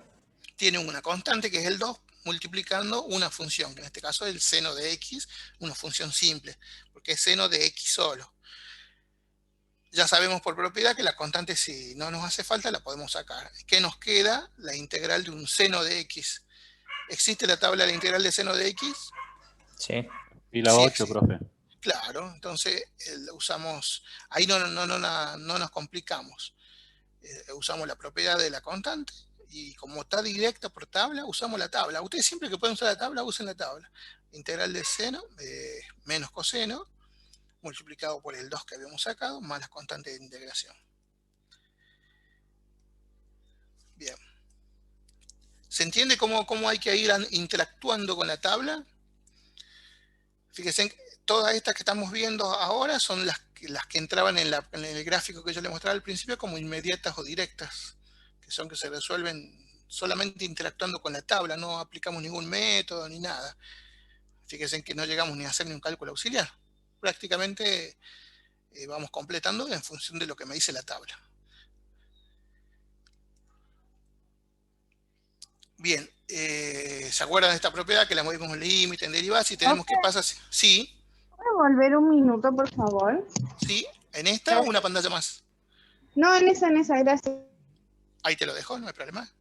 Tiene una constante que es el 2 multiplicando una función, que en este caso es el seno de x, una función simple, porque es seno de x solo. Ya sabemos por propiedad que la constante, si no nos hace falta, la podemos sacar. ¿Qué nos queda? La integral de un seno de x. ¿Existe la tabla de la integral de seno de x? Sí. Fila Sí 8, existe. profe. Claro, entonces usamos, ahí no nos complicamos. Usamos la propiedad de la constante, y como está directa por tabla, usamos la tabla. Ustedes siempre que pueden usar la tabla, usen la tabla. Integral de seno menos coseno multiplicado por el 2 que habíamos sacado más las constantes de integración. Bien. ¿Se entiende cómo hay que ir interactuando con la tabla? Fíjense, todas estas que estamos viendo ahora son las que entraban en el gráfico que yo les mostraba al principio como inmediatas o directas, que son que se resuelven solamente interactuando con la tabla, no aplicamos ningún método ni nada. Fíjense que no llegamos ni a hacer ni un cálculo auxiliar. Prácticamente vamos completando en función de lo que me dice la tabla. Bien, ¿se acuerdan de esta propiedad que la movimos en límite, en derivadas? Y tenemos, ¿qué pasa? Sí, ¿Puedo volver un minuto, por favor? sí, en esta o una pantalla más. No, en esa, gracias. Ahí te lo dejo, no hay problema.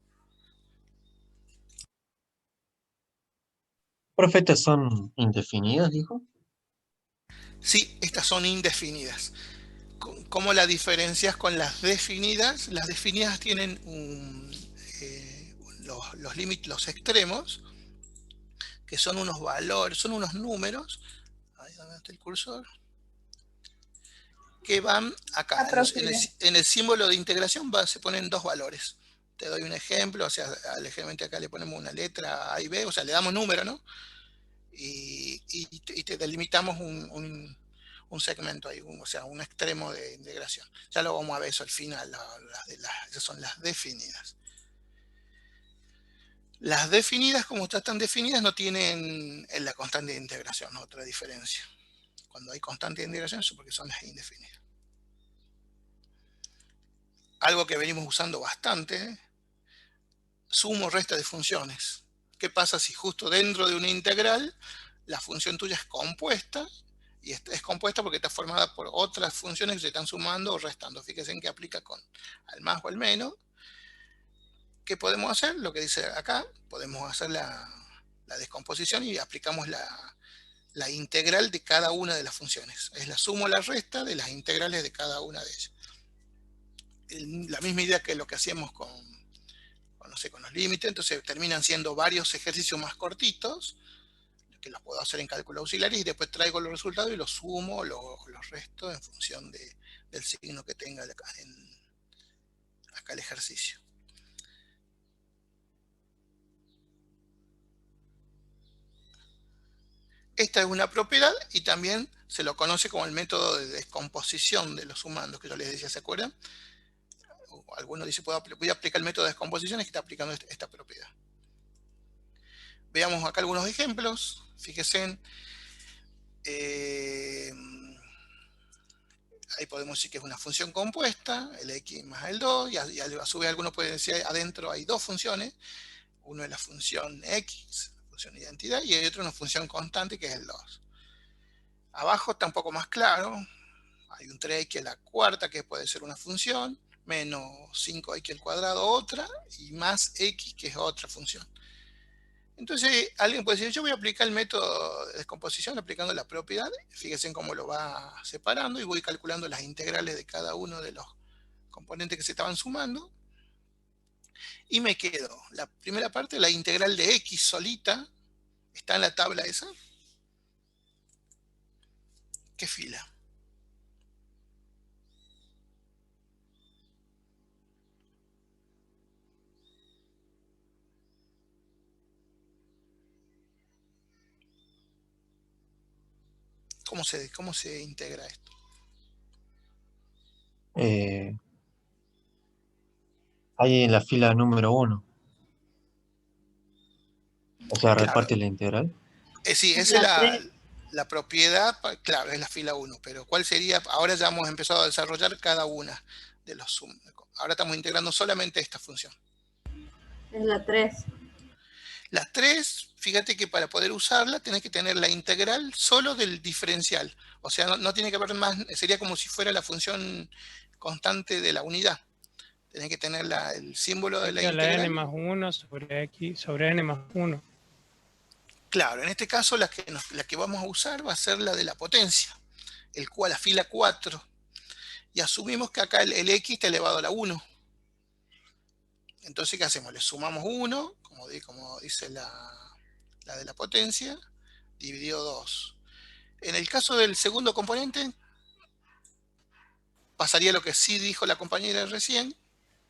Profe, ¿estas son indefinidas, dijo? Sí, estas son indefinidas. ¿Cómo la diferencias con las definidas? Las definidas tienen los límites, los extremos, que son unos valores, son unos números. Ahí donde está el cursor. Que van acá, en el símbolo de integración se ponen dos valores. Te doy un ejemplo, o sea, alejadamente acá le ponemos una letra A y B, o sea, le damos número, ¿no? Y te delimitamos un segmento ahí, o sea, un extremo de integración. Ya lo vamos a ver eso al final, esas son las definidas. Las definidas, como están definidas, no tienen la constante de integración, ¿no? Otra diferencia. Cuando hay constante de integración, eso porque son las indefinidas. Algo que venimos usando bastante, sumo resta de funciones. ¿Qué pasa si justo dentro de una integral la función tuya es compuesta? Y es compuesta porque está formada por otras funciones que se están sumando o restando. Fíjense en que aplica con al más o al menos. ¿Qué podemos hacer? Lo que dice acá, podemos hacer la descomposición y aplicamos la integral de cada una de las funciones. Es la suma o la resta de las integrales de cada una de ellas. La misma idea que lo que hacíamos con los límites, entonces terminan siendo varios ejercicios más cortitos, que los puedo hacer en cálculo auxiliar y después traigo los resultados y los sumo o los resto en función del signo que tenga acá el ejercicio. Esta es una propiedad y también se lo conoce como el método de descomposición de los sumandos que yo les decía, ¿se acuerdan? Algunos dicen, voy a aplicar el método de descomposición, es que está aplicando esta propiedad. Veamos acá algunos ejemplos. Fíjense, ahí podemos decir que es una función compuesta, el x más el 2, y a su vez algunos pueden decir adentro hay dos funciones. Uno es la función x, la función identidad, y hay otro una función constante que es el 2. Abajo está un poco más claro, hay un 3x a la cuarta que puede ser una función, menos 5x al cuadrado otra, y más x que es otra función. Entonces alguien puede decir, yo voy a aplicar el método de descomposición aplicando la propiedad, fíjense en cómo lo va separando y voy calculando las integrales de cada uno de los componentes que se estaban sumando. Y me quedo, la primera parte, la integral de x solita, está en la tabla esa. ¿Qué fila? ¿Cómo se integra esto? Ahí en la fila número 1. O sea, Claro. reparte la integral. Sí, esa es la propiedad, claro, es la fila 1, pero ¿cuál sería? Ahora ya hemos empezado a desarrollar cada una de los sumos. Ahora estamos integrando solamente esta función. Es la 3. Las 3, fíjate que para poder usarla tenés que tener la integral solo del diferencial. O sea, no tiene que haber más, sería como si fuera la función constante de la unidad. Tenés que tener el símbolo de la integral. La n más 1 sobre x sobre n más 1. Claro, en este caso la que vamos a usar va a ser la de la potencia, la fila 4. Y asumimos que acá el x está elevado a la 1. Entonces, ¿qué hacemos? Le sumamos 1, como dice la de la potencia, dividido 2. En el caso del segundo componente, pasaría lo que sí dijo la compañera recién,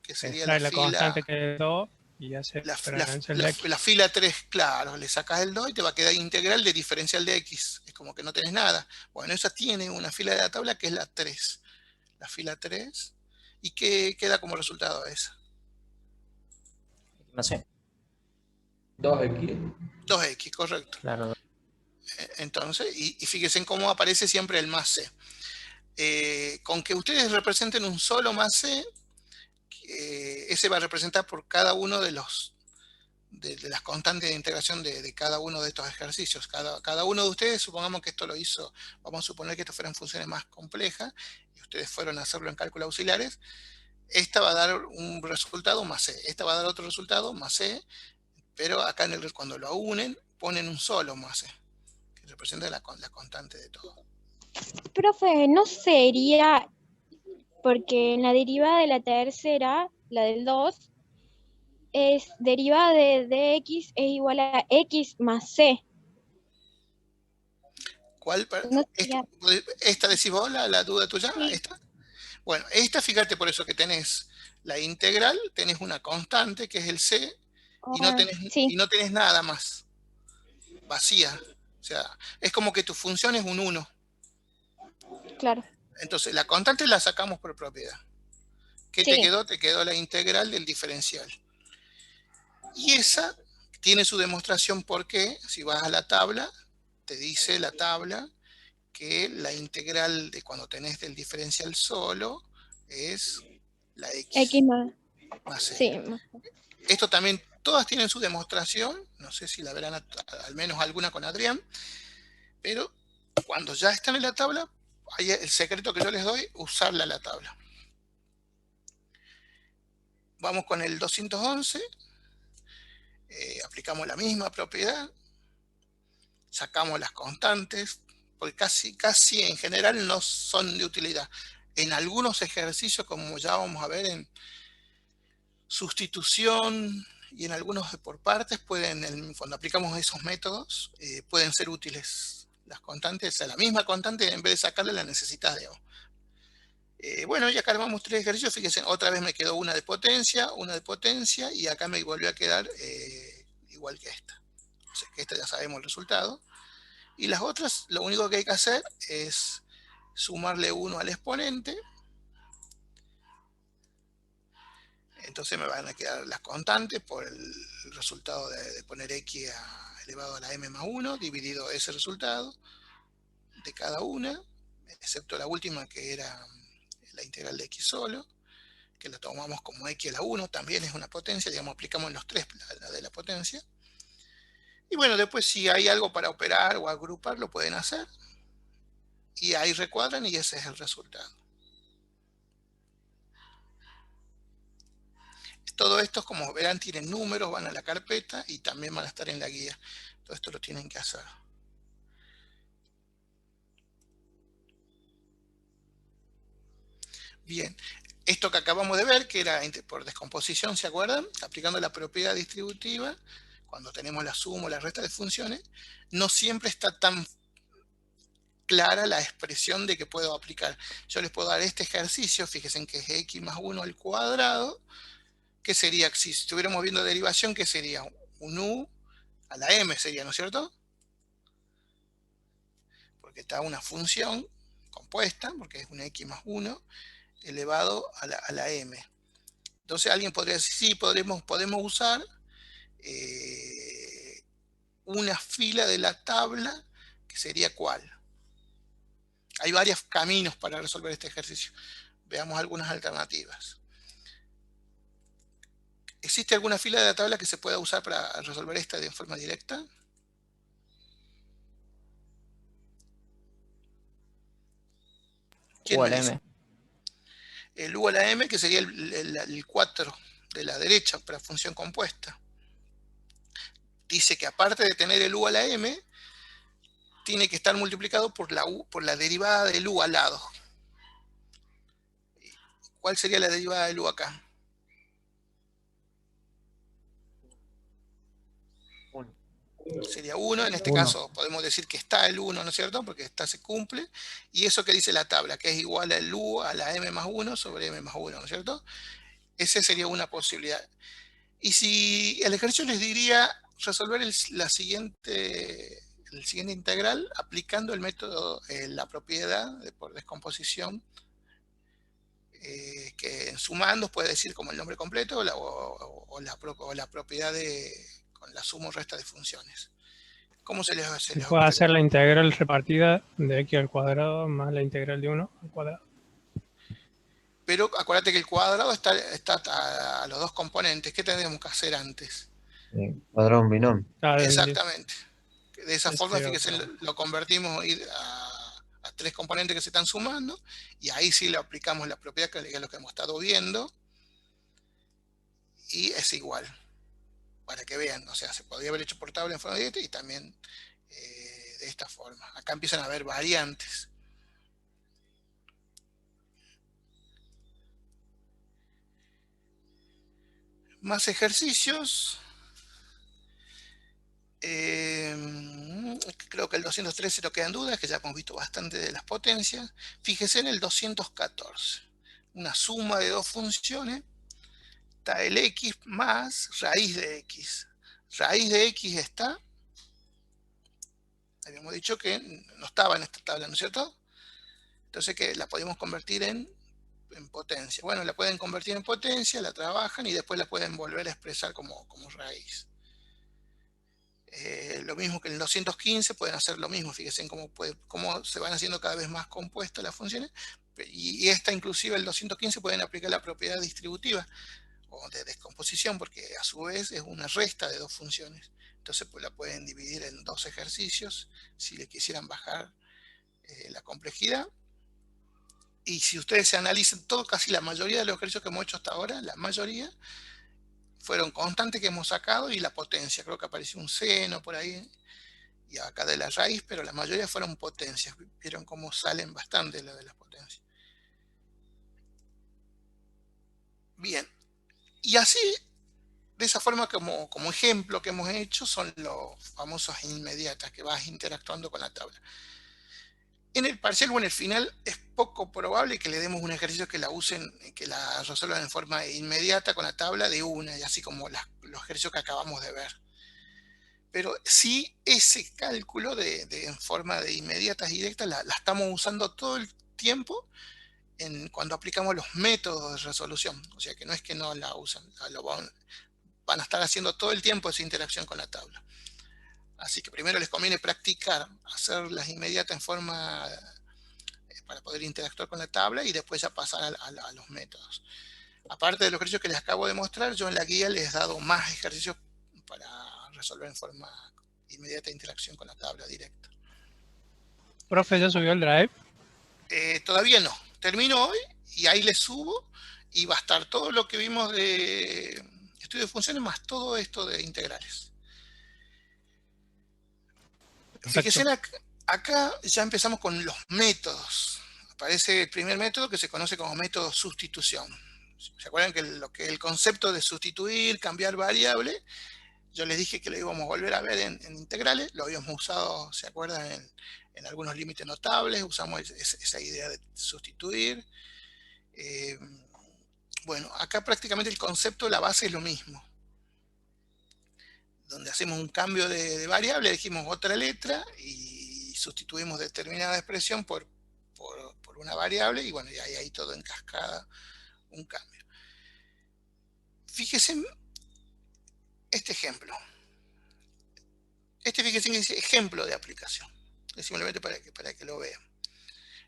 que sería la Extrae la constante fila, que es 2 y hace la, diferencia de X. la fila 3, claro, le sacas el 2 y te va a quedar integral de diferencial de X. Es como que no tenés nada. Bueno, esa tiene una fila de la tabla que es la 3. La fila 3. ¿Y qué queda como resultado esa? Más C. 2x. 2X, correcto. Claro. Entonces, y fíjense en cómo aparece siempre el más C. Con que ustedes representen un solo más C, ese va a representar por cada uno de las constantes de integración de cada uno de estos ejercicios. Cada uno de ustedes, supongamos que esto lo hizo, vamos a suponer que esto fueran funciones más complejas, y ustedes fueron a hacerlo en cálculos auxiliares, esta va a dar un resultado más C, esta va a dar otro resultado más C, pero acá cuando lo unen, ponen un solo más C, que representa la constante de todo. Profe, ¿no sería porque en la derivada de la tercera, la del 2, es derivada de dx es igual a x más c? ¿Cuál? ¿No sería? ¿Esta decís vos, la duda tuya? Sí. ¿Esta? Bueno, esta, fíjate por eso que tenés la integral, tenés una constante que es el c, y Sí, no tenés nada más, vacía. O sea, es como que tu función es un 1. claro. Entonces, la constante la sacamos por propiedad. ¿Qué te Sí. quedó? Te quedó la integral del diferencial. Y esa tiene su demostración porque, si vas a la tabla, te dice la tabla que la integral de cuando tenés del diferencial solo es la x más c. Sí. Esto también, todas tienen su demostración, no sé si la verán al menos alguna con Adrián, pero cuando ya están en la tabla, hay el secreto que yo les doy, usarla la tabla. Vamos con el 211, aplicamos la misma propiedad, sacamos las constantes, porque casi en general no son de utilidad. En algunos ejercicios, como ya vamos a ver en sustitución y en algunos por partes, cuando aplicamos esos métodos, pueden ser útiles las constantes. O sea, la misma constante, en vez de sacarle, la necesitas, digamos. Bueno, y acá armamos 3 ejercicios. Fíjense, otra vez me quedó una de potencia, y acá me volvió a quedar igual que esta. O sea, que esta ya sabemos el resultado. Y las otras, lo único que hay que hacer es sumarle 1 al exponente. Entonces me van a quedar las constantes por el resultado de poner x elevado a la m más 1, dividido ese resultado de cada una, excepto la última que era la integral de x solo, que la tomamos como x a la 1, también es una potencia, digamos, aplicamos en los 3 la de la potencia. Y bueno, después si hay algo para operar o agrupar, lo pueden hacer. Y ahí recuadran y ese es el resultado. Todo esto, como verán, tienen números, van a la carpeta y también van a estar en la guía. Todo esto lo tienen que hacer. Bien, esto que acabamos de ver, que era por descomposición, ¿se acuerdan? Aplicando la propiedad distributiva, cuando tenemos la suma o la resta de funciones, no siempre está tan clara la expresión de que puedo aplicar. Yo les puedo dar este ejercicio, fíjense en que es x más 1 al cuadrado, que sería, si estuviéramos viendo derivación, que sería un u a la m, sería, ¿no es cierto? Porque está una función compuesta, porque es una x más 1, elevado a la m. Entonces alguien podría decir, sí, podemos usar una fila de la tabla, que sería ¿cuál? Hay varios caminos para resolver este ejercicio. Veamos algunas alternativas. ¿Existe alguna fila de la tabla que se pueda usar para resolver esta de forma directa? ¿Quién me dice? El u a la m, que sería el 4 de la derecha para función compuesta. Dice que aparte de tener el u a la m, tiene que estar multiplicado por la derivada del u al lado. ¿Cuál sería la derivada del u acá? 1. sería 1, en este Uno. caso podemos decir que está el 1, ¿no es cierto? Porque está se cumple, y eso que dice la tabla, que es igual al U a la M más 1 sobre M más 1, ¿no es cierto? Esa sería una posibilidad. Y si el ejercicio les diría resolver el siguiente integral aplicando el método, la propiedad por descomposición, que en sumandos puede decir como el nombre completo o la propiedad con la suma o resta de funciones. ¿Cómo se les Se puede ocurre? hacer la integral repartida de x al cuadrado más la integral de 1 al cuadrado. Pero acuérdate que el cuadrado está a los dos componentes. ¿Qué tendríamos que hacer antes? Cuadrado un binomio. Exactamente. De esa Ese forma, fíjense, otro. lo convertimos a tres componentes que se están sumando, y ahí sí le aplicamos la propiedad, que es lo que hemos estado viendo, y es igual. Para que vean, o sea, se podría haber hecho por tabla en forma directa y también de esta forma. Acá empiezan a haber variantes. Más ejercicios. Creo que el 213 no queda en duda, que ya hemos visto bastante de las potencias. Fíjese en el 214. Una suma de dos funciones. Está el x más raíz de x. Raíz de x está. Habíamos dicho que no estaba en esta tabla, ¿no es cierto? Entonces que la podemos convertir en potencia. Bueno, la pueden convertir en potencia, la trabajan y después la pueden volver a expresar como raíz. Lo mismo que en el 215 pueden hacer lo mismo. Fíjense en cómo se van haciendo cada vez más compuestas las funciones. Y esta inclusive el 215 pueden aplicar la propiedad distributiva o de descomposición, porque a su vez es una resta de dos funciones. Entonces pues la pueden dividir en dos ejercicios si le quisieran bajar la complejidad. Y si ustedes se analizan todo, casi la mayoría de los ejercicios que hemos hecho hasta ahora, la mayoría fueron constantes que hemos sacado, y la potencia, creo que apareció un seno por ahí, y acá de la raíz, pero la mayoría fueron potencias. Vieron cómo salen bastante de las potencias. Bien, y así, de esa forma como ejemplo que hemos hecho, son los famosos inmediatas, que vas interactuando con la tabla. En el parcial o en el final es poco probable que le demos un ejercicio que la usen, que la resuelvan en forma inmediata con la tabla de una, y así como los ejercicios que acabamos de ver. Pero sí ese cálculo en forma de inmediatas directas la estamos usando todo el tiempo cuando aplicamos los métodos de resolución. O sea que no es que no la usan, van a estar haciendo todo el tiempo esa interacción con la tabla. Así que primero les conviene practicar, hacer las inmediatas en forma para poder interactuar con la tabla, y después ya pasar a los métodos. Aparte de los ejercicios que les acabo de mostrar, yo en la guía les he dado más ejercicios para resolver en forma inmediata interacción con la tabla directa. Profe, ¿ya subió el drive? Todavía no. Termino hoy y ahí les subo, y va a estar todo lo que vimos de estudio de funciones más todo esto de integrales. Fíjense, acá ya empezamos con los métodos. Aparece el primer método, que se conoce como método sustitución. ¿Se acuerdan que el concepto de sustituir, cambiar variable, yo les dije que lo íbamos a volver a ver en integrales? Lo habíamos usado, ¿se acuerdan? En algunos límites notables usamos esa idea de sustituir. Bueno, acá prácticamente el concepto, la base es lo mismo. Donde hacemos un cambio de variable, elegimos otra letra y sustituimos determinada expresión por una variable, y bueno, y ahí todo en cascada, un cambio. Fíjense en este ejemplo. Fíjense que dice ejemplo de aplicación. Es simplemente para que lo vean.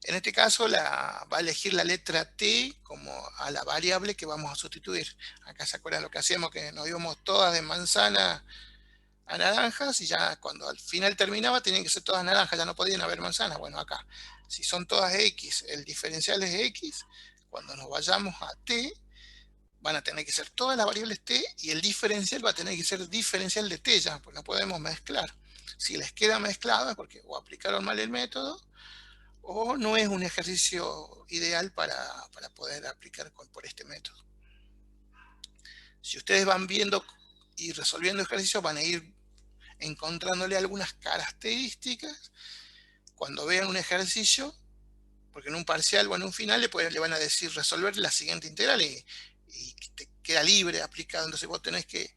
En este caso va a elegir la letra T como a la variable que vamos a sustituir. Acá se acuerdan lo que hacíamos, que nos íbamos todas de manzana a naranjas, y ya cuando al final terminaba tenían que ser todas naranjas, ya no podían haber manzanas. Bueno, acá, si son todas X, el diferencial es X, cuando nos vayamos a T, van a tener que ser todas las variables T, y el diferencial va a tener que ser diferencial de T ya, porque no podemos mezclar. Si les queda mezclado es porque o aplicaron mal el método, o no es un ejercicio ideal para poder aplicar por este método. Si ustedes van viendo y resolviendo ejercicios, van a ir encontrándole algunas características. Cuando vean un ejercicio, porque en un parcial o en un final le van a decir resolver la siguiente integral y te queda libre aplicado. Entonces vos tenés que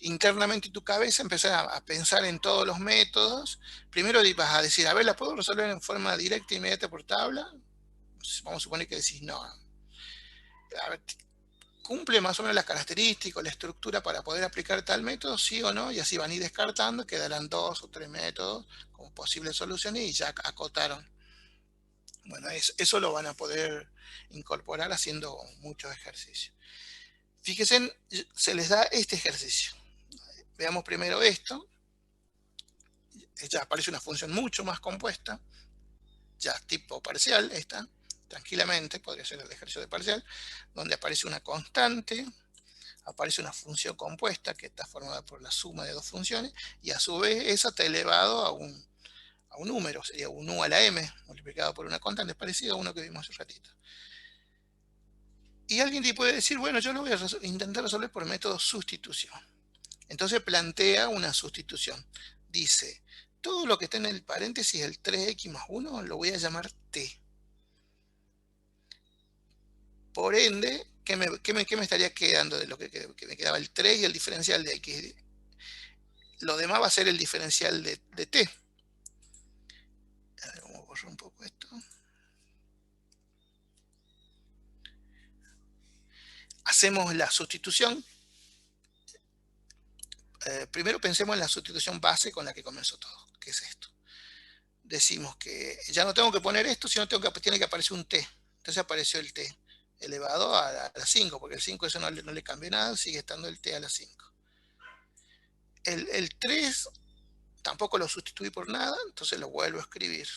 internamente en tu cabeza empezar a pensar en todos los métodos. Primero vas a decir, a ver, ¿la puedo resolver en forma directa e inmediata por tabla? Vamos a suponer que decís no. A ver, ¿cumple más o menos las características, la estructura para poder aplicar tal método? ¿Sí o no? Y así van a ir descartando, quedarán 2 o 3 métodos como posibles soluciones y ya acotaron. Bueno, eso lo van a poder incorporar haciendo muchos ejercicios. Fíjense, se les da este ejercicio. Veamos primero esto. Ya aparece una función mucho más compuesta, ya tipo parcial, esta, tranquilamente, podría ser el ejercicio de parcial, donde aparece una constante, aparece una función compuesta que está formada por la suma de dos funciones, y a su vez esa está elevado a un número, sería un u a la m, multiplicado por una constante, parecido a uno que vimos hace un ratito. Y alguien te puede decir, bueno, yo lo voy a intentar resolver por método sustitución. Entonces plantea una sustitución. Dice, todo lo que está en el paréntesis, el 3x más 1, lo voy a llamar t. Por ende, ¿qué me estaría quedando de lo que me quedaba? El 3 y el diferencial de x. Lo demás va a ser el diferencial de t. A ver, vamos a borrar un poco esto. Hacemos la sustitución. Primero pensemos en la sustitución base con la que comenzó todo, que es esto. Decimos que ya no tengo que poner esto, sino tiene que aparecer un t. Entonces apareció el t elevado a la 5, porque el 5 eso no le cambia nada, sigue estando el t a la 5. El 3 tampoco lo sustituí por nada, entonces lo vuelvo a escribir.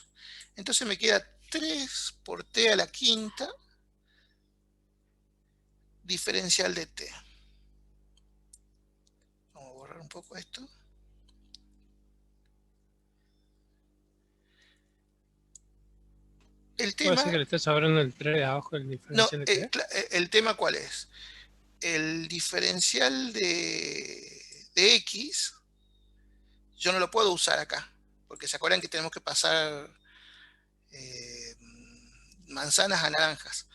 Entonces me queda 3 por t a la quinta diferencial de t. Vamos a borrar un poco esto. El tema... ¿Puede ser que le estés hablando del 3 de abajo, el diferencial de t? El tema ¿cuál es? El diferencial de x, yo no lo puedo usar acá, porque se acuerdan que tenemos que pasar manzanas a naranjas.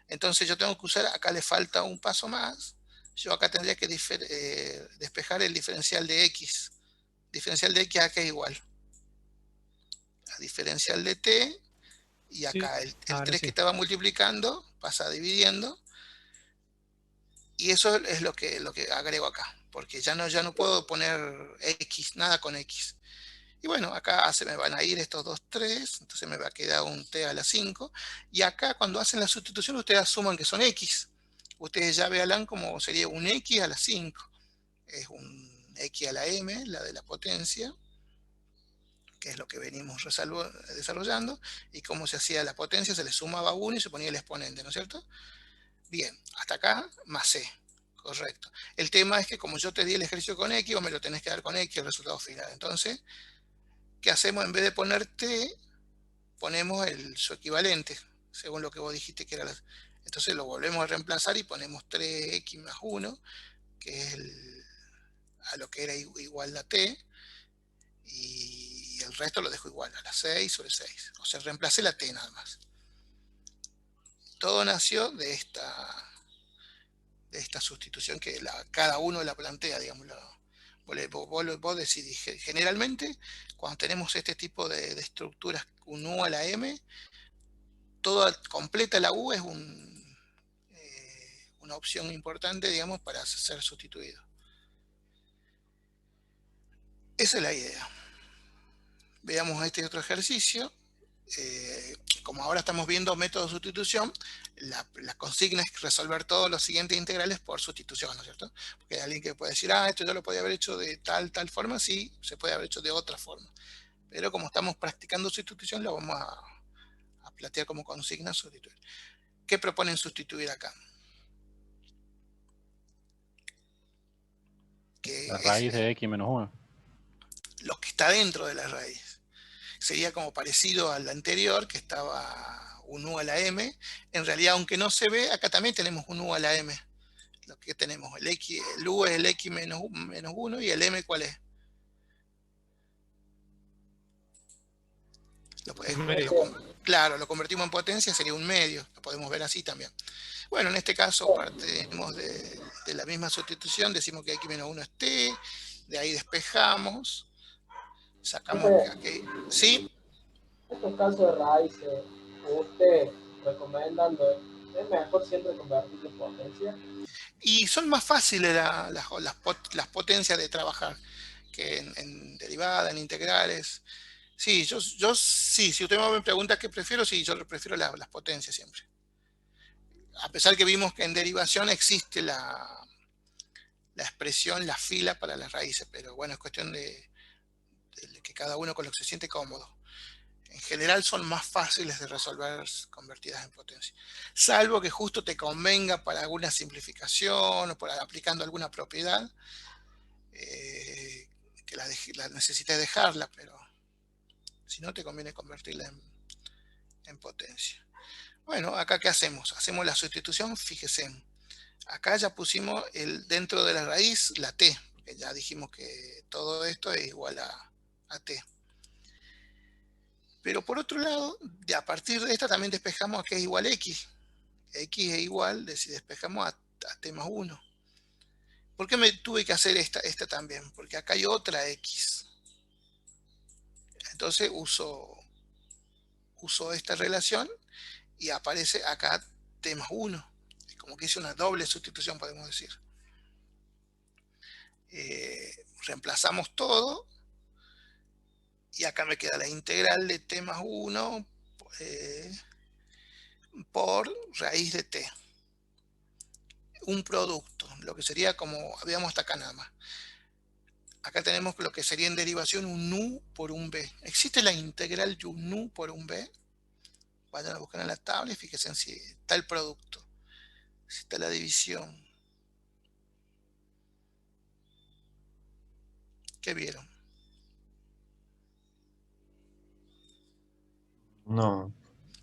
Entonces yo tengo que usar, acá le falta un paso más, yo acá tendría que despejar el diferencial de x. Diferencial de x acá es igual a diferencial de t, y acá sí, el 3 que estaba multiplicando pasa dividiendo, y eso es lo que agrego acá, porque ya no puedo poner x, nada con x. Y bueno, acá se me van a ir estos dos 3, entonces me va a quedar un t a la 5, y acá cuando hacen la sustitución ustedes asuman que son x. Ustedes ya vean como sería un x a la 5. Es un x a la m, la de la potencia, que es lo que venimos desarrollando, y como se hacía la potencia, se le sumaba 1 y se ponía el exponente, ¿no es cierto? Bien, hasta acá, más c, correcto. El tema es que como yo te di el ejercicio con x, vos me lo tenés que dar con x el resultado final. Entonces, ¿qué hacemos? En vez de poner t, ponemos su equivalente, según lo que vos dijiste que era. Entonces lo volvemos a reemplazar y ponemos 3x más 1, que es a lo que era igual a t, y el resto lo dejo igual, a la 6 sobre 6. O sea, reemplacé la t nada más. Todo nació de esta sustitución que cada uno la plantea, digamos. Vos decidís. Generalmente, cuando tenemos este tipo de estructuras, un u a la m, toda completa la u es una opción importante, digamos, para ser sustituido. Esa es la idea. Veamos este otro ejercicio. Como ahora estamos viendo método de sustitución, la consigna es resolver todos los siguientes integrales por sustitución, ¿no es cierto? Porque hay alguien que puede decir, esto yo lo podía haber hecho de tal forma, sí, se puede haber hecho de otra forma. Pero como estamos practicando sustitución, lo vamos a plantear como consigna sustituir. ¿Qué proponen sustituir acá? La raíz de x menos 1. Lo que está dentro de la raíz. Sería como parecido al anterior, que estaba un u a la m. En realidad, aunque no se ve, acá también tenemos un u a la m. Lo que tenemos, el u es el x menos 1, y el m ¿cuál es? Un medio. Claro, lo convertimos en potencia, sería un medio, lo podemos ver así también. Bueno, en este caso partimos de la misma sustitución, decimos que x-1 es t, de ahí despejamos, sacamos aquí, ¿sí? Estos casos de raíces, ¿usted recomendando, es mejor siempre convertirlo en potencia? Y son más fáciles las potencias de trabajar que en derivada, en integrales. Sí, yo sí, si usted me pregunta qué prefiero, sí, yo prefiero las potencias siempre. A pesar que vimos que en derivación existe la expresión, la fila para las raíces, pero bueno, es cuestión de que cada uno con lo que se siente cómodo. En general son más fáciles de resolver convertidas en potencia. Salvo que justo te convenga para alguna simplificación o para aplicando alguna propiedad, que la necesites dejarla, pero si no te conviene convertirla en potencia. Bueno, acá ¿qué hacemos? Hacemos la sustitución, fíjese. Acá ya pusimos dentro de la raíz la t, porque ya dijimos que todo esto es igual a t. Pero por otro lado, a partir de esta también despejamos a que es igual a x. X es igual de si despejamos a t más 1. ¿Por qué me tuve que hacer esta también? Porque acá hay otra x. Entonces uso esta relación y aparece acá t más 1. Es como que hice una doble sustitución, podemos decir. Reemplazamos todo. Y acá me queda la integral de t más 1 por raíz de t. Un producto, lo que sería como habíamos hasta acá nada más. Acá tenemos lo que sería en derivación un nu por un b. ¿Existe la integral de un nu por un b? Vayan a buscar en la tabla y fíjense si está el producto, si está la división. ¿Qué vieron? No.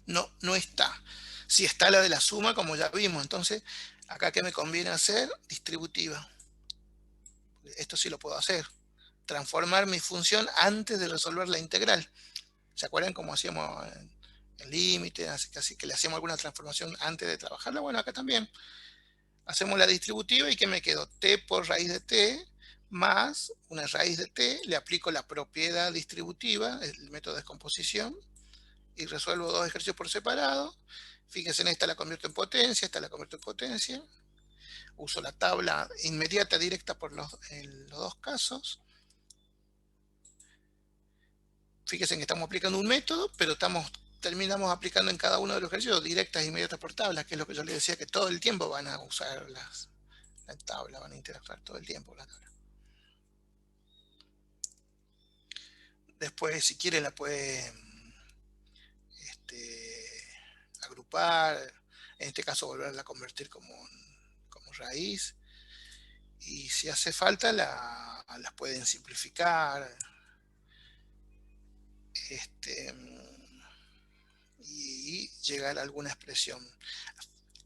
No está. Si está la de la suma, como ya vimos, entonces, acá ¿qué me conviene hacer? Distributiva. Esto sí lo puedo hacer. Transformar mi función antes de resolver la integral. ¿Se acuerdan cómo hacíamos el límite? Así que le hacíamos alguna transformación antes de trabajarla. Bueno, acá también. Hacemos la distributiva y ¿qué me quedó? T por raíz de t más una raíz de t. Le aplico la propiedad distributiva, el método de descomposición, y resuelvo dos ejercicios por separado. Fíjense, en esta la convierto en potencia, esta la convierto en potencia. Uso la tabla inmediata directa en los dos casos. Fíjense que estamos aplicando un método, pero terminamos aplicando en cada uno de los ejercicios directas e inmediatas por tablas, que es lo que yo les decía, que todo el tiempo van a usar la tabla, van a interactuar todo el tiempo la tabla. Después, si quieren, la pueden agrupar, en este caso volverla a convertir como raíz, y si hace falta las pueden simplificar, y llegar a alguna expresión.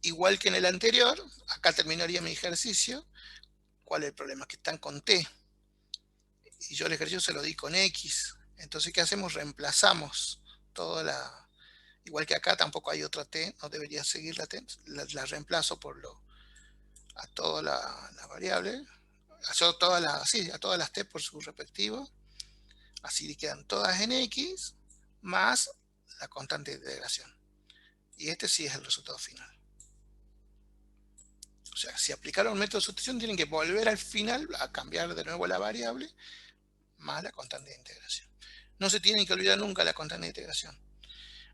Igual que en el anterior, acá terminaría mi ejercicio. ¿Cuál es el problema? Que están con t, y yo el ejercicio se lo di con x. Entonces, ¿qué hacemos? Reemplazamos toda igual que acá tampoco hay otra t, no debería seguir la t, la reemplazo a toda la variable, a todas las t por su respectivo, así quedan todas en x, más la constante de integración. Y este sí es el resultado final. O sea, si aplicaron un método de sustitución, tienen que volver al final a cambiar de nuevo la variable, más la constante de integración. No se tienen que olvidar nunca la constante de integración.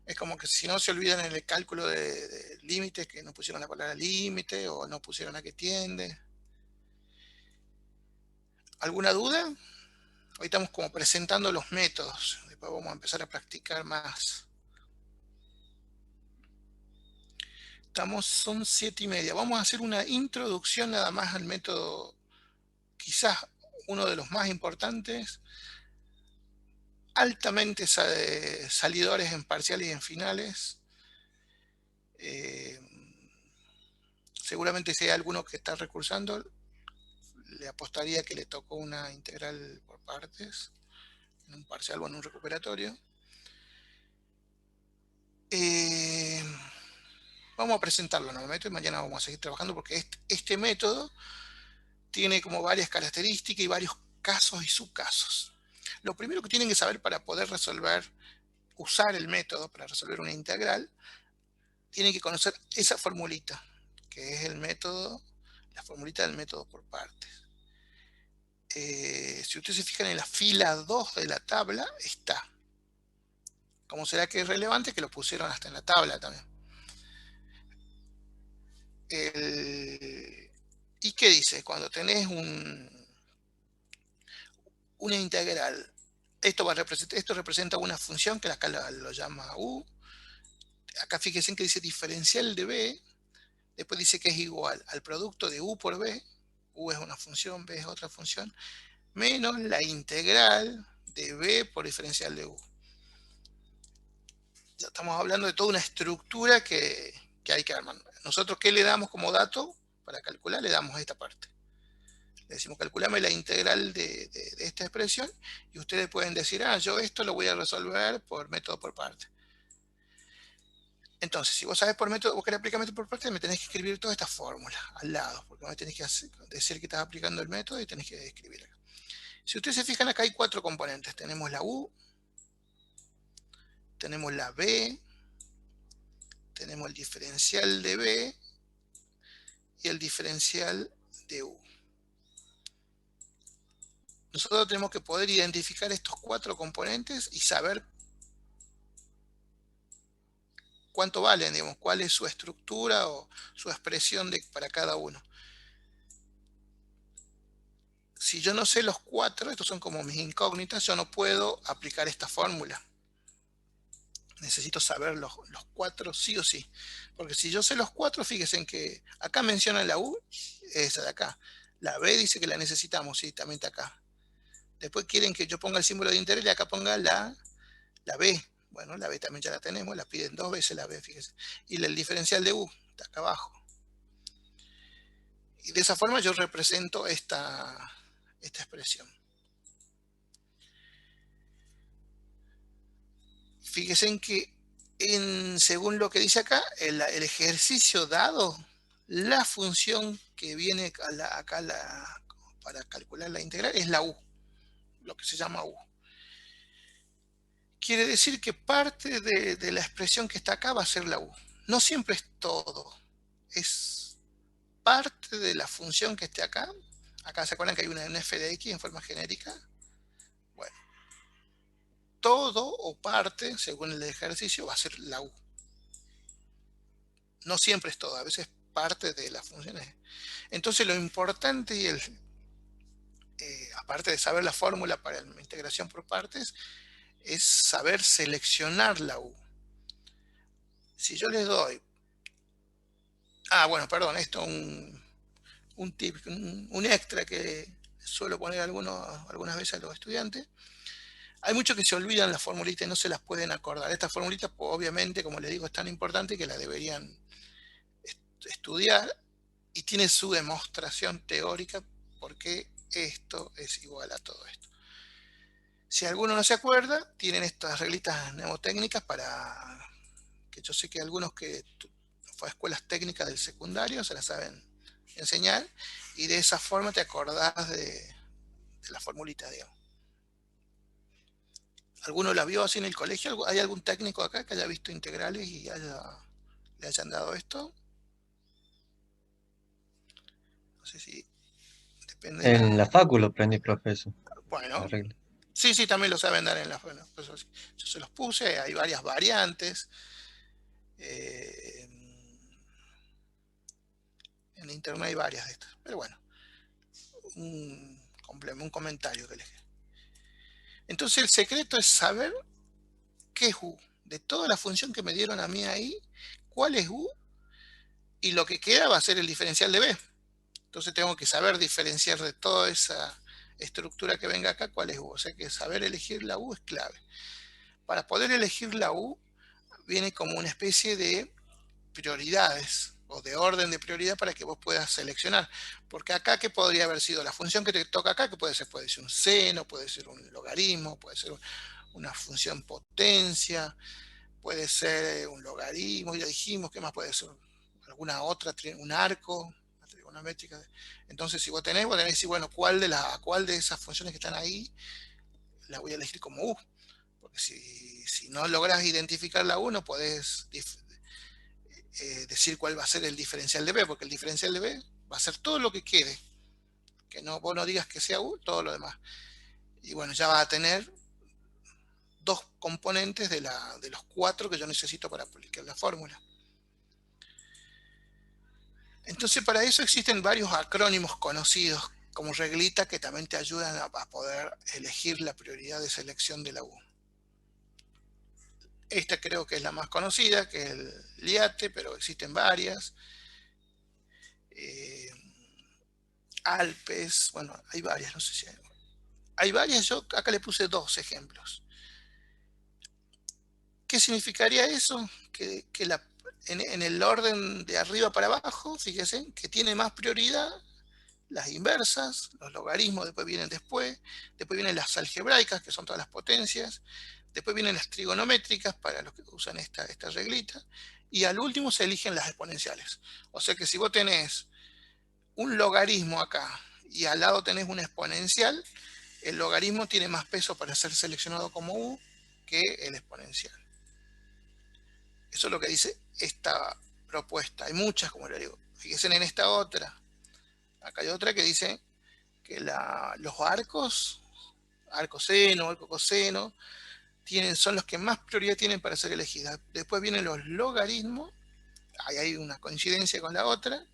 Es como que si no se olvidan en el cálculo de límites, que no pusieron la palabra límite o no pusieron a qué tiende. ¿Alguna duda? Hoy estamos como presentando los métodos. Después vamos a empezar a practicar más. Son 7:30. Vamos a hacer una introducción nada más al método, quizás uno de los más importantes, altamente salidores en parciales y en finales. Seguramente si hay alguno que está recursando, le apostaría que le tocó una integral por partes, en un parcial o en un recuperatorio. Vamos a presentarlo nuevamente y mañana vamos a seguir trabajando porque este método tiene como varias características y varios casos y subcasos. Lo primero que tienen que saber para poder usar el método para resolver una integral, tienen que conocer esa formulita, que es el método, la formulita del método por partes. Si ustedes se fijan en la fila 2 de la tabla, está. ¿Cómo será que es relevante? Que lo pusieron hasta en la tabla también. ¿Y qué dice? Cuando tenés una integral, esto representa una función que acá lo llama u. Acá fíjense que dice diferencial de b, después dice que es igual al producto de u por b, u es una función, b es otra función, menos la integral de b por diferencial de u. Ya estamos hablando de toda una estructura que hay que armar. Nosotros, ¿qué le damos como dato para calcular? Le damos esta parte. Le decimos, calculame la integral de esta expresión, y ustedes pueden decir, yo esto lo voy a resolver por método por parte. Entonces, si vos sabés por método, vos querés aplicar método por parte, me tenés que escribir toda esta fórmula al lado, porque me tenés que decir que estás aplicando el método y tenés que escribir acá. Si ustedes se fijan, acá hay 4 componentes. Tenemos la u, tenemos la b, tenemos el diferencial de b y el diferencial de u. Nosotros tenemos que poder identificar estos 4 componentes y saber cuánto valen, digamos, cuál es su estructura o su expresión para cada uno. Si yo no sé los 4, estos son como mis incógnitas, yo no puedo aplicar esta fórmula. Necesito saber los 4 sí o sí. Porque si yo sé los 4, fíjense en que acá mencionan la U, esa de acá. La B dice que la necesitamos, sí, también está acá. Después quieren que yo ponga el símbolo de interés y acá ponga la B. Bueno, la B también ya la tenemos, la piden 2 veces la B, fíjense. Y el diferencial de U está acá abajo. Y de esa forma yo represento esta expresión. Fíjense en que según lo que dice acá, el ejercicio dado, la función que viene acá para calcular la integral es la u, lo que se llama u. Quiere decir que parte de la expresión que está acá va a ser la u. No siempre es todo, es parte de la función que esté acá. Acá se acuerdan que hay una f de x en forma genérica. Bueno, todo o parte, según el ejercicio, va a ser la u. No siempre es todo, a veces parte de las funciones. Entonces lo importante, y aparte de saber la fórmula para la integración por partes, es saber seleccionar la u. Si yo les doy... bueno, perdón, esto es un tip, un extra que suelo poner algunas veces a los estudiantes. Hay muchos que se olvidan las formulitas y no se las pueden acordar. Estas formulitas, obviamente, como les digo, es tan importante que las deberían estudiar, y tiene su demostración teórica porque esto es igual a todo esto. Si alguno no se acuerda, tienen estas reglitas mnemotécnicas para que yo sé que algunos que fue a escuelas técnicas del secundario se las saben enseñar, y de esa forma te acordás de la formulita, digamos. ¿Alguno la vio así en el colegio? ¿Hay algún técnico acá que haya visto integrales y le hayan dado esto? No sé si depende. En la facu lo aprendí, profesor. Bueno, sí, también lo saben dar en la facu. Yo se los puse, hay varias variantes. En internet hay varias de estas. Pero bueno, un comentario que les... Entonces el secreto es saber qué es u. De toda la función que me dieron a mí ahí, cuál es u, y lo que queda va a ser el diferencial de b. Entonces tengo que saber diferenciar de toda esa estructura que venga acá cuál es u. O sea que saber elegir la u es clave. Para poder elegir la u, viene como una especie de prioridades o de orden de prioridad para que vos puedas seleccionar. Porque acá, ¿qué podría haber sido? La función que te toca acá, que puede ser un seno, puede ser un logaritmo, puede ser una función potencia, puede ser un logaritmo, ya dijimos, ¿qué más puede ser? Alguna otra, un arco, una trigonométrica. Entonces, si vos tenés que decir, bueno, ¿cuál de esas funciones que están ahí la voy a elegir como U? Porque si no lográs identificar la U, no podés decir cuál va a ser el diferencial de B, porque el diferencial de B va a ser todo lo que quede. Que vos no digas que sea U, todo lo demás. Y bueno, ya va a tener dos componentes de los 4 que yo necesito para aplicar la fórmula. Entonces, para eso existen varios acrónimos conocidos como reglita que también te ayudan a poder elegir la prioridad de selección de la U. Esta creo que es la más conocida, que es el LIATE, pero existen varias. Alpes, bueno, hay varias, no sé si hay varias, yo acá le puse 2 ejemplos. ¿Qué significaría eso? Que en el orden de arriba para abajo, fíjense, que tiene más prioridad las inversas, los logaritmos después vienen después vienen las algebraicas, que son todas las potencias, después vienen las trigonométricas, para los que usan esta reglita, y al último se eligen las exponenciales. O sea que si vos tenés un logaritmo acá, y al lado tenés una exponencial, el logaritmo tiene más peso para ser seleccionado como U que el exponencial. Eso es lo que dice esta propuesta. Hay muchas, como le digo. Fíjense en esta otra. Acá hay otra que dice que los arcos, arco seno, arco coseno, son los que más prioridad tienen para ser elegidas. Después vienen los logaritmos, ahí hay una coincidencia con la otra.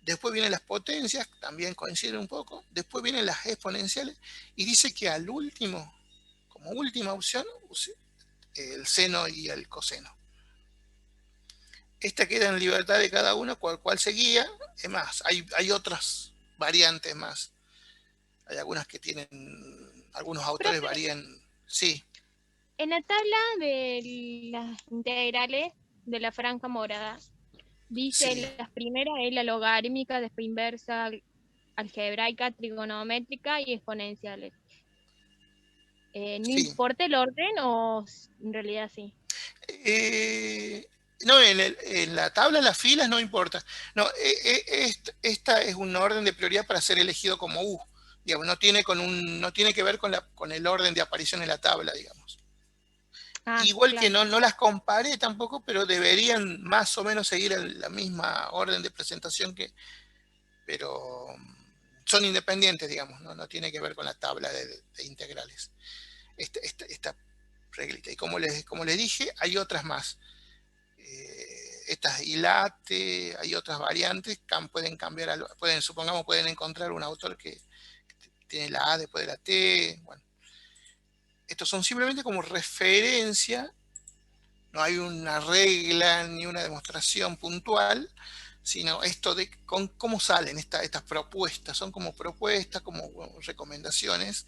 Después vienen las potencias, también coinciden un poco. Después vienen las exponenciales. Y dice que al último, como última opción, use el seno y el coseno. Esta queda en libertad de cada uno, cual seguía. Es más, hay otras variantes más. Hay algunas que tienen, algunos autores varían. Sí. En la tabla de las integrales de la franja morada, dice Sí. las primeras es la logarítmica, después inversa, algebraica, trigonométrica y exponenciales. ¿No Sí. importa el orden o en realidad sí? No, en la tabla, las filas no importa. No, esta es un orden de prioridad para ser elegido como U. Digamos, no tiene que ver con el orden de aparición en la tabla, digamos. Igual claro. Que no las comparé tampoco, pero deberían más o menos seguir la misma orden de presentación, pero son independientes, digamos, no tiene que ver con la tabla de integrales. Esta reglita. Y como les dije, hay otras más. Estas ILATE, hay otras variantes, pueden cambiar, supongamos pueden encontrar un autor que tiene la A después de la T. Bueno, estos son simplemente como referencia, no hay una regla ni una demostración puntual, sino esto de cómo salen estas propuestas, son como propuestas, como recomendaciones,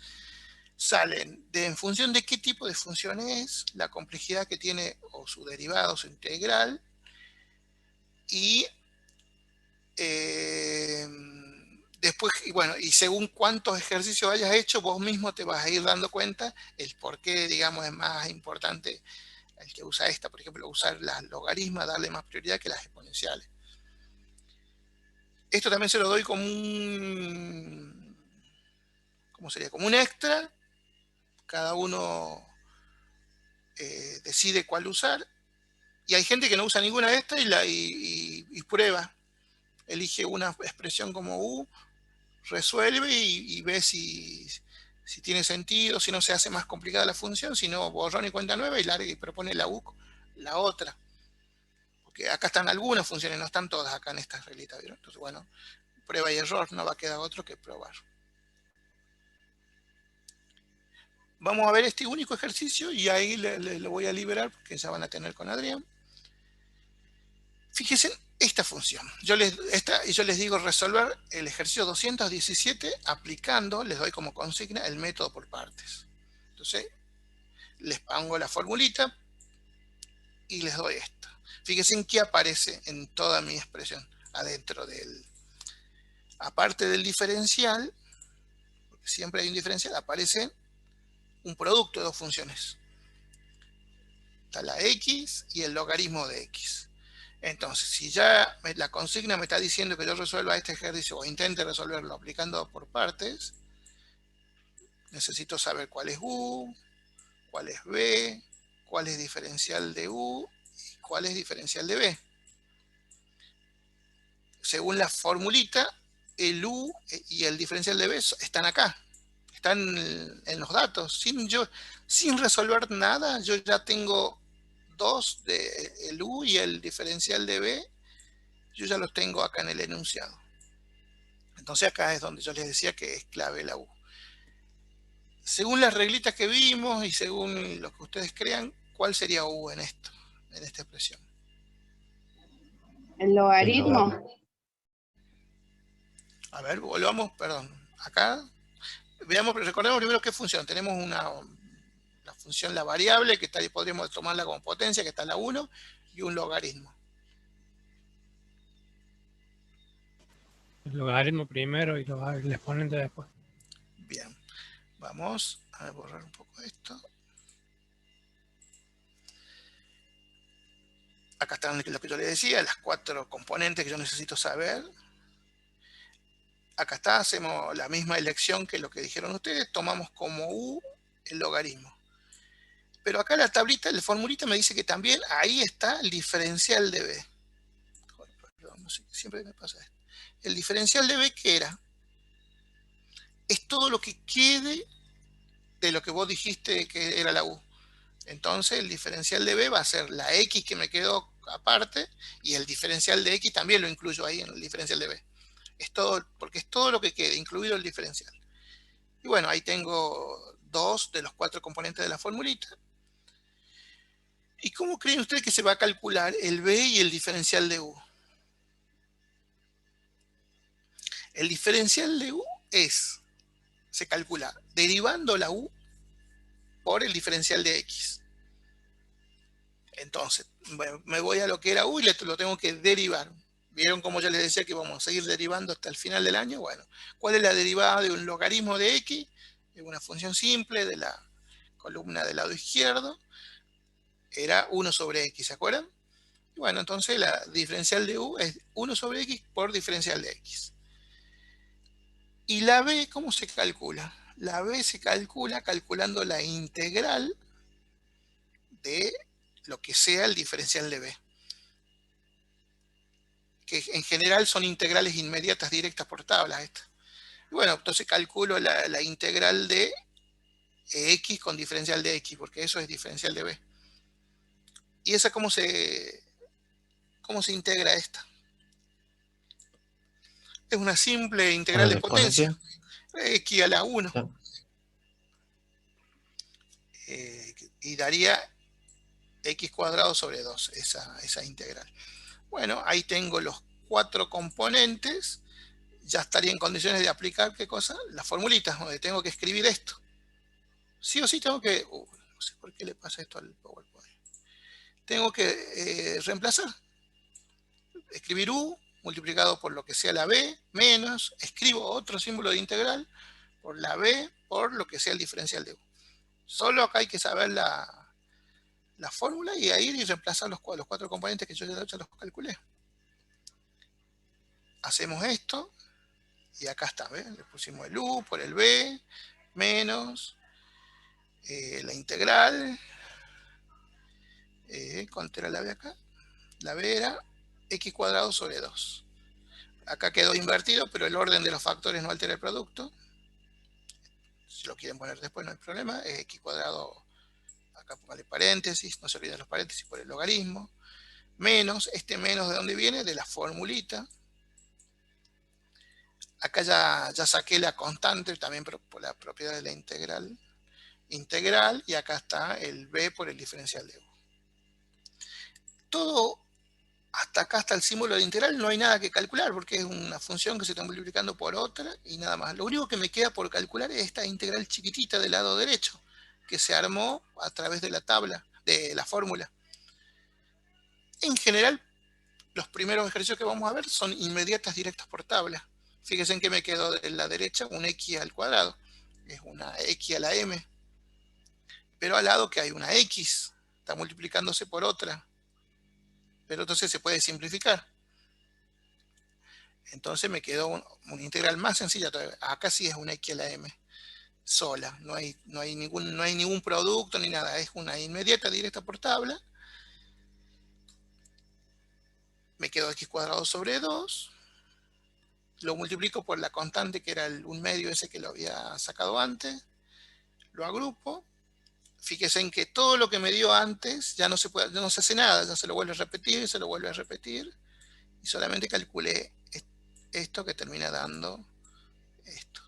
salen en función de qué tipo de función es, la complejidad que tiene o su derivada o su integral, y después, y según cuántos ejercicios hayas hecho, vos mismo te vas a ir dando cuenta el por qué, digamos, es más importante el que usa esta, por ejemplo, usar las logaritmas, darle más prioridad que las exponenciales. Esto también se lo doy como ¿cómo sería? Como un extra. Cada uno decide cuál usar. Y hay gente que no usa ninguna de estas y prueba. Elige una expresión como U, resuelve y ve si tiene sentido, si no se hace más complicada la función, si no, borrón y cuenta nueva y larga y propone la U, la otra. Porque acá están algunas funciones, no están todas acá en estas reglitas, ¿vieron? Entonces, bueno, prueba y error, no va a quedar otro que probar. Vamos a ver este único ejercicio y ahí lo voy a liberar porque ya van a tener con Adrián. Fíjense esta función. Yo les digo resolver el ejercicio 217 aplicando, les doy como consigna el método por partes. Entonces, les pongo la formulita y les doy esto. Fíjense en qué aparece en toda mi expresión. Adentro aparte del diferencial, porque siempre hay un diferencial, aparece un producto de dos funciones. Está la x y el logaritmo de x. Entonces, si ya la consigna me está diciendo que yo resuelva este ejercicio o intente resolverlo aplicando por partes, necesito saber cuál es u, cuál es b, cuál es diferencial de u y cuál es diferencial de b. Según la formulita, el u y el diferencial de b están acá. Están en los datos. Sin resolver nada, yo ya tengo dos de el u y el diferencial de b. Yo ya los tengo acá en el enunciado. Entonces acá es donde yo les decía que es clave la u. Según las reglitas que vimos y según lo que ustedes crean, ¿cuál sería u en esto, en esta expresión? El logaritmo. A ver, volvamos, perdón. Acá, veamos, recordemos primero qué función. Tenemos la función, la variable, que está ahí, podríamos tomarla como potencia, que está la 1, y un logaritmo. El logaritmo primero y el exponente después. Bien. Vamos a borrar un poco esto. Acá están lo que yo les decía, las 4 componentes que yo necesito saber. Acá está, hacemos la misma elección que lo que dijeron ustedes, tomamos como u el logaritmo. Pero acá la tablita, la formulita me dice que también ahí está el diferencial de b. Perdón, no sé, siempre me pasa esto. El diferencial de b, ¿qué era? Es todo lo que quede de lo que vos dijiste que era la u. Entonces el diferencial de b va a ser la x que me quedó aparte, y el diferencial de x también lo incluyo ahí en el diferencial de b. Es todo, porque es todo lo que quede, incluido el diferencial. Y bueno, ahí tengo 2 de los 4 componentes de la formulita. ¿Y cómo creen ustedes que se va a calcular el b y el diferencial de u? El diferencial de u se calcula derivando la u por el diferencial de x. Entonces, me voy a lo que era u y lo tengo que derivar. ¿Vieron cómo ya les decía que vamos a seguir derivando hasta el final del año? Bueno, ¿cuál es la derivada de un logaritmo de x? Es una función simple de la columna del lado izquierdo. Era 1 sobre x, ¿se acuerdan? Y bueno, entonces la diferencial de u es 1 sobre x por diferencial de x. ¿Y la b cómo se calcula? La b se calcula calculando la integral de lo que sea el diferencial de b. Que en general son integrales inmediatas directas por tablas estas. Y bueno, entonces calculo la integral de x con diferencial de x, porque eso es diferencial de b. ¿Y esa cómo se integra esta? Es una simple integral de potencia. X a la 1. Y daría x cuadrado sobre 2, esa integral. Bueno, ahí tengo los 4 componentes. Ya estaría en condiciones de aplicar, ¿qué cosa? Las formulitas, donde tengo que escribir esto. Sí o sí tengo que... no sé por qué le pasa esto al PowerPoint. Tengo que reemplazar. Escribir u multiplicado por lo que sea la b, menos, escribo otro símbolo de integral por la b, por lo que sea el diferencial de u. Solo acá hay que saber la fórmula y ahí ir y reemplazar los 4 componentes que yo ya los calculé. Hacemos esto y acá está, ¿ves? Le pusimos el u por el b, menos la integral. ¿Cuánto era la b acá? La b era x cuadrado sobre 2. Acá quedó invertido, pero el orden de los factores no altera el producto. Si lo quieren poner después no hay problema. Es x cuadrado, acá póngale paréntesis, no se olviden los paréntesis por el logaritmo. Menos, este menos ¿de dónde viene? De la formulita. Acá ya saqué la constante, también por la propiedad de la integral. Integral, y acá está el b por el diferencial de u. Todo, hasta acá, hasta el símbolo de integral, no hay nada que calcular, porque es una función que se está multiplicando por otra, y nada más. Lo único que me queda por calcular es esta integral chiquitita del lado derecho, que se armó a través de la tabla, de la fórmula. En general, los primeros ejercicios que vamos a ver son inmediatas directas por tabla. Fíjense en que me quedó de la derecha un x al cuadrado. Es una x a la m. Pero al lado que hay una x está multiplicándose por otra. Pero entonces se puede simplificar. Entonces me quedó una integral más sencilla todavía. Acá sí es una x a la m sola. No hay ningún producto ni nada. Es una inmediata directa por tabla. Me quedó x cuadrado sobre 2. Lo multiplico por la constante que era el 1/2 ese que lo había sacado antes. Lo agrupo. Fíjense en que todo lo que me dio antes ya no se hace nada. Ya se lo vuelve a repetir, se lo vuelve a repetir. Y solamente calculé esto que termina dando esto.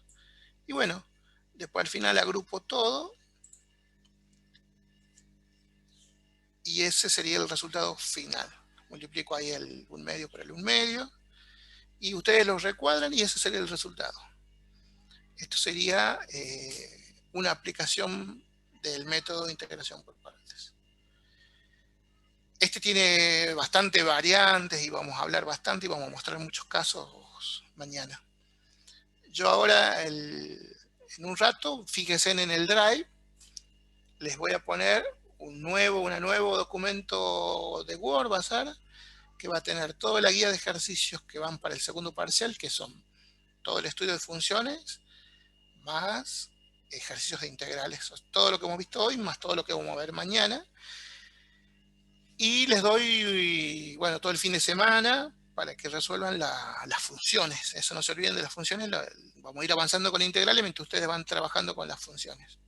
Y bueno, después al final agrupo todo. Y ese sería el resultado final. Multiplico ahí el 1/2 por el 1/2. Y ustedes los recuadran y ese sería el resultado. Esto sería una aplicación del método de integración por partes. Este tiene bastante variantes y vamos a hablar bastante y vamos a mostrar muchos casos mañana. Yo ahora, en un rato, fíjense en el Drive, les voy a poner un nuevo documento de Word, va a ser, que va a tener toda la guía de ejercicios que van para el segundo parcial, que son todo el estudio de funciones, más ejercicios de integrales. Todo lo que hemos visto hoy, más todo lo que vamos a ver mañana. Y les doy, bueno, todo el fin de semana para que resuelvan las funciones. Eso, no se olviden de las funciones. Vamos a ir avanzando con integrales mientras ustedes van trabajando con las funciones.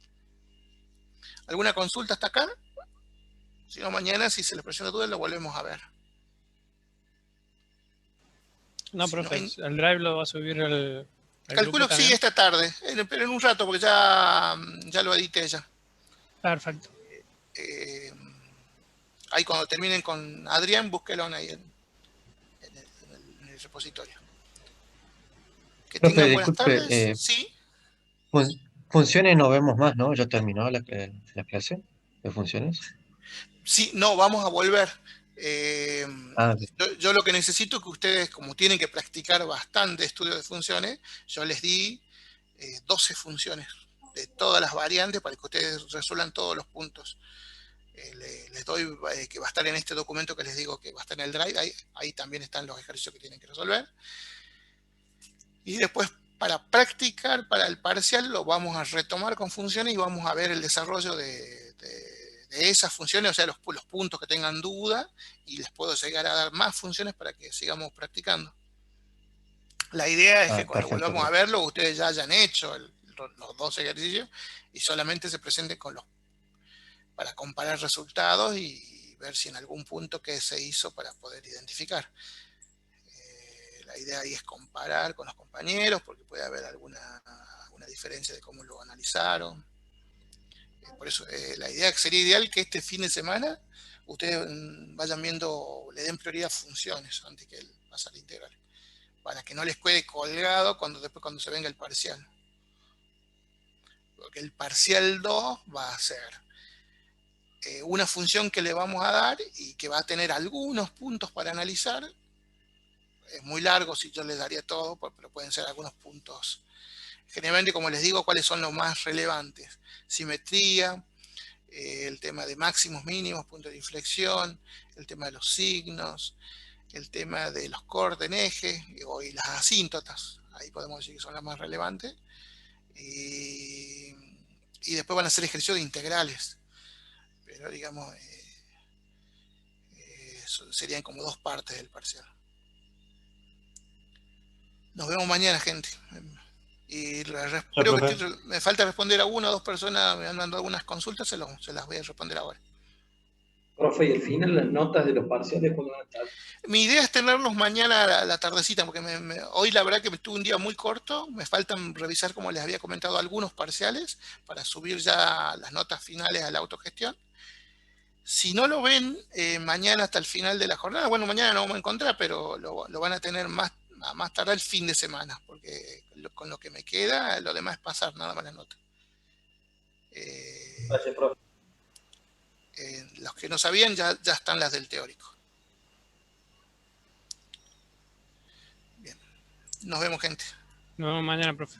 ¿Alguna consulta hasta acá? Si no, mañana, si se les presenta duda, lo volvemos a ver. No, profe, el Drive lo va a subir el calculo que sí, esta tarde, pero en un rato, porque ya lo edité ya. Perfecto. Ahí cuando terminen con Adrián, búsquelo ahí en el repositorio. Que Profe, tengan buenas disculpe, tardes. Sí. Funciones no vemos más, ¿no? ¿Ya terminó la clase de funciones? Sí, no, vamos a volver. Bien. Yo lo que necesito es que ustedes, como tienen que practicar bastante estudio de funciones, yo les di 12 funciones de todas las variantes para que ustedes resuelvan todos los puntos. Les doy que va a estar en este documento que les digo que va a estar en el Drive. Ahí también están los ejercicios que tienen que resolver. Y después, para practicar para el parcial, lo vamos a retomar con funciones y vamos a ver el desarrollo de esas funciones, o sea, los puntos que tengan duda, y les puedo llegar a dar más funciones para que sigamos practicando. La idea es que cuando volvamos a verlo, ustedes ya hayan hecho los 12 ejercicios y solamente se presenten con para comparar resultados y ver si en algún punto qué se hizo para poder identificar. La idea ahí es comparar con los compañeros, porque puede haber alguna diferencia de cómo lo analizaron. Por eso la idea que sería ideal que este fin de semana ustedes vayan viendo, le den prioridad a funciones antes que pasar a integral, para que no les quede colgado después cuando se venga el parcial. Porque el parcial 2 va a ser una función que le vamos a dar y que va a tener algunos puntos para analizar. Es muy largo si yo les daría todo, pero pueden ser algunos puntos. Generalmente, como les digo, ¿cuáles son los más relevantes? Simetría, el tema de máximos, mínimos, punto de inflexión, el tema de los signos, el tema de los cortes en eje y las asíntotas. Ahí podemos decir que son las más relevantes. Y después van a ser ejercicios de integrales. Pero digamos, serían como 2 partes del parcial. Nos vemos mañana, gente. Y creo que me falta responder a 1 o 2 personas, me han mandado algunas consultas, se las voy a responder ahora. Profe, y al final las notas de los parciales, ¿cuándo van a estar? Mi idea es tenerlos mañana a la tardecita, porque hoy la verdad que tuve un día muy corto, me faltan revisar, como les había comentado, algunos parciales para subir ya las notas finales a la autogestión. Si no lo ven mañana hasta el final de la jornada, bueno, mañana no vamos a encontrar, pero lo van a tener más tarde el fin de semana, porque con lo que me queda, lo demás es pasar nada más las notas. Gracias, profe. Los que no sabían ya están las del teórico. Bien. Nos vemos, gente. Nos vemos mañana, profe.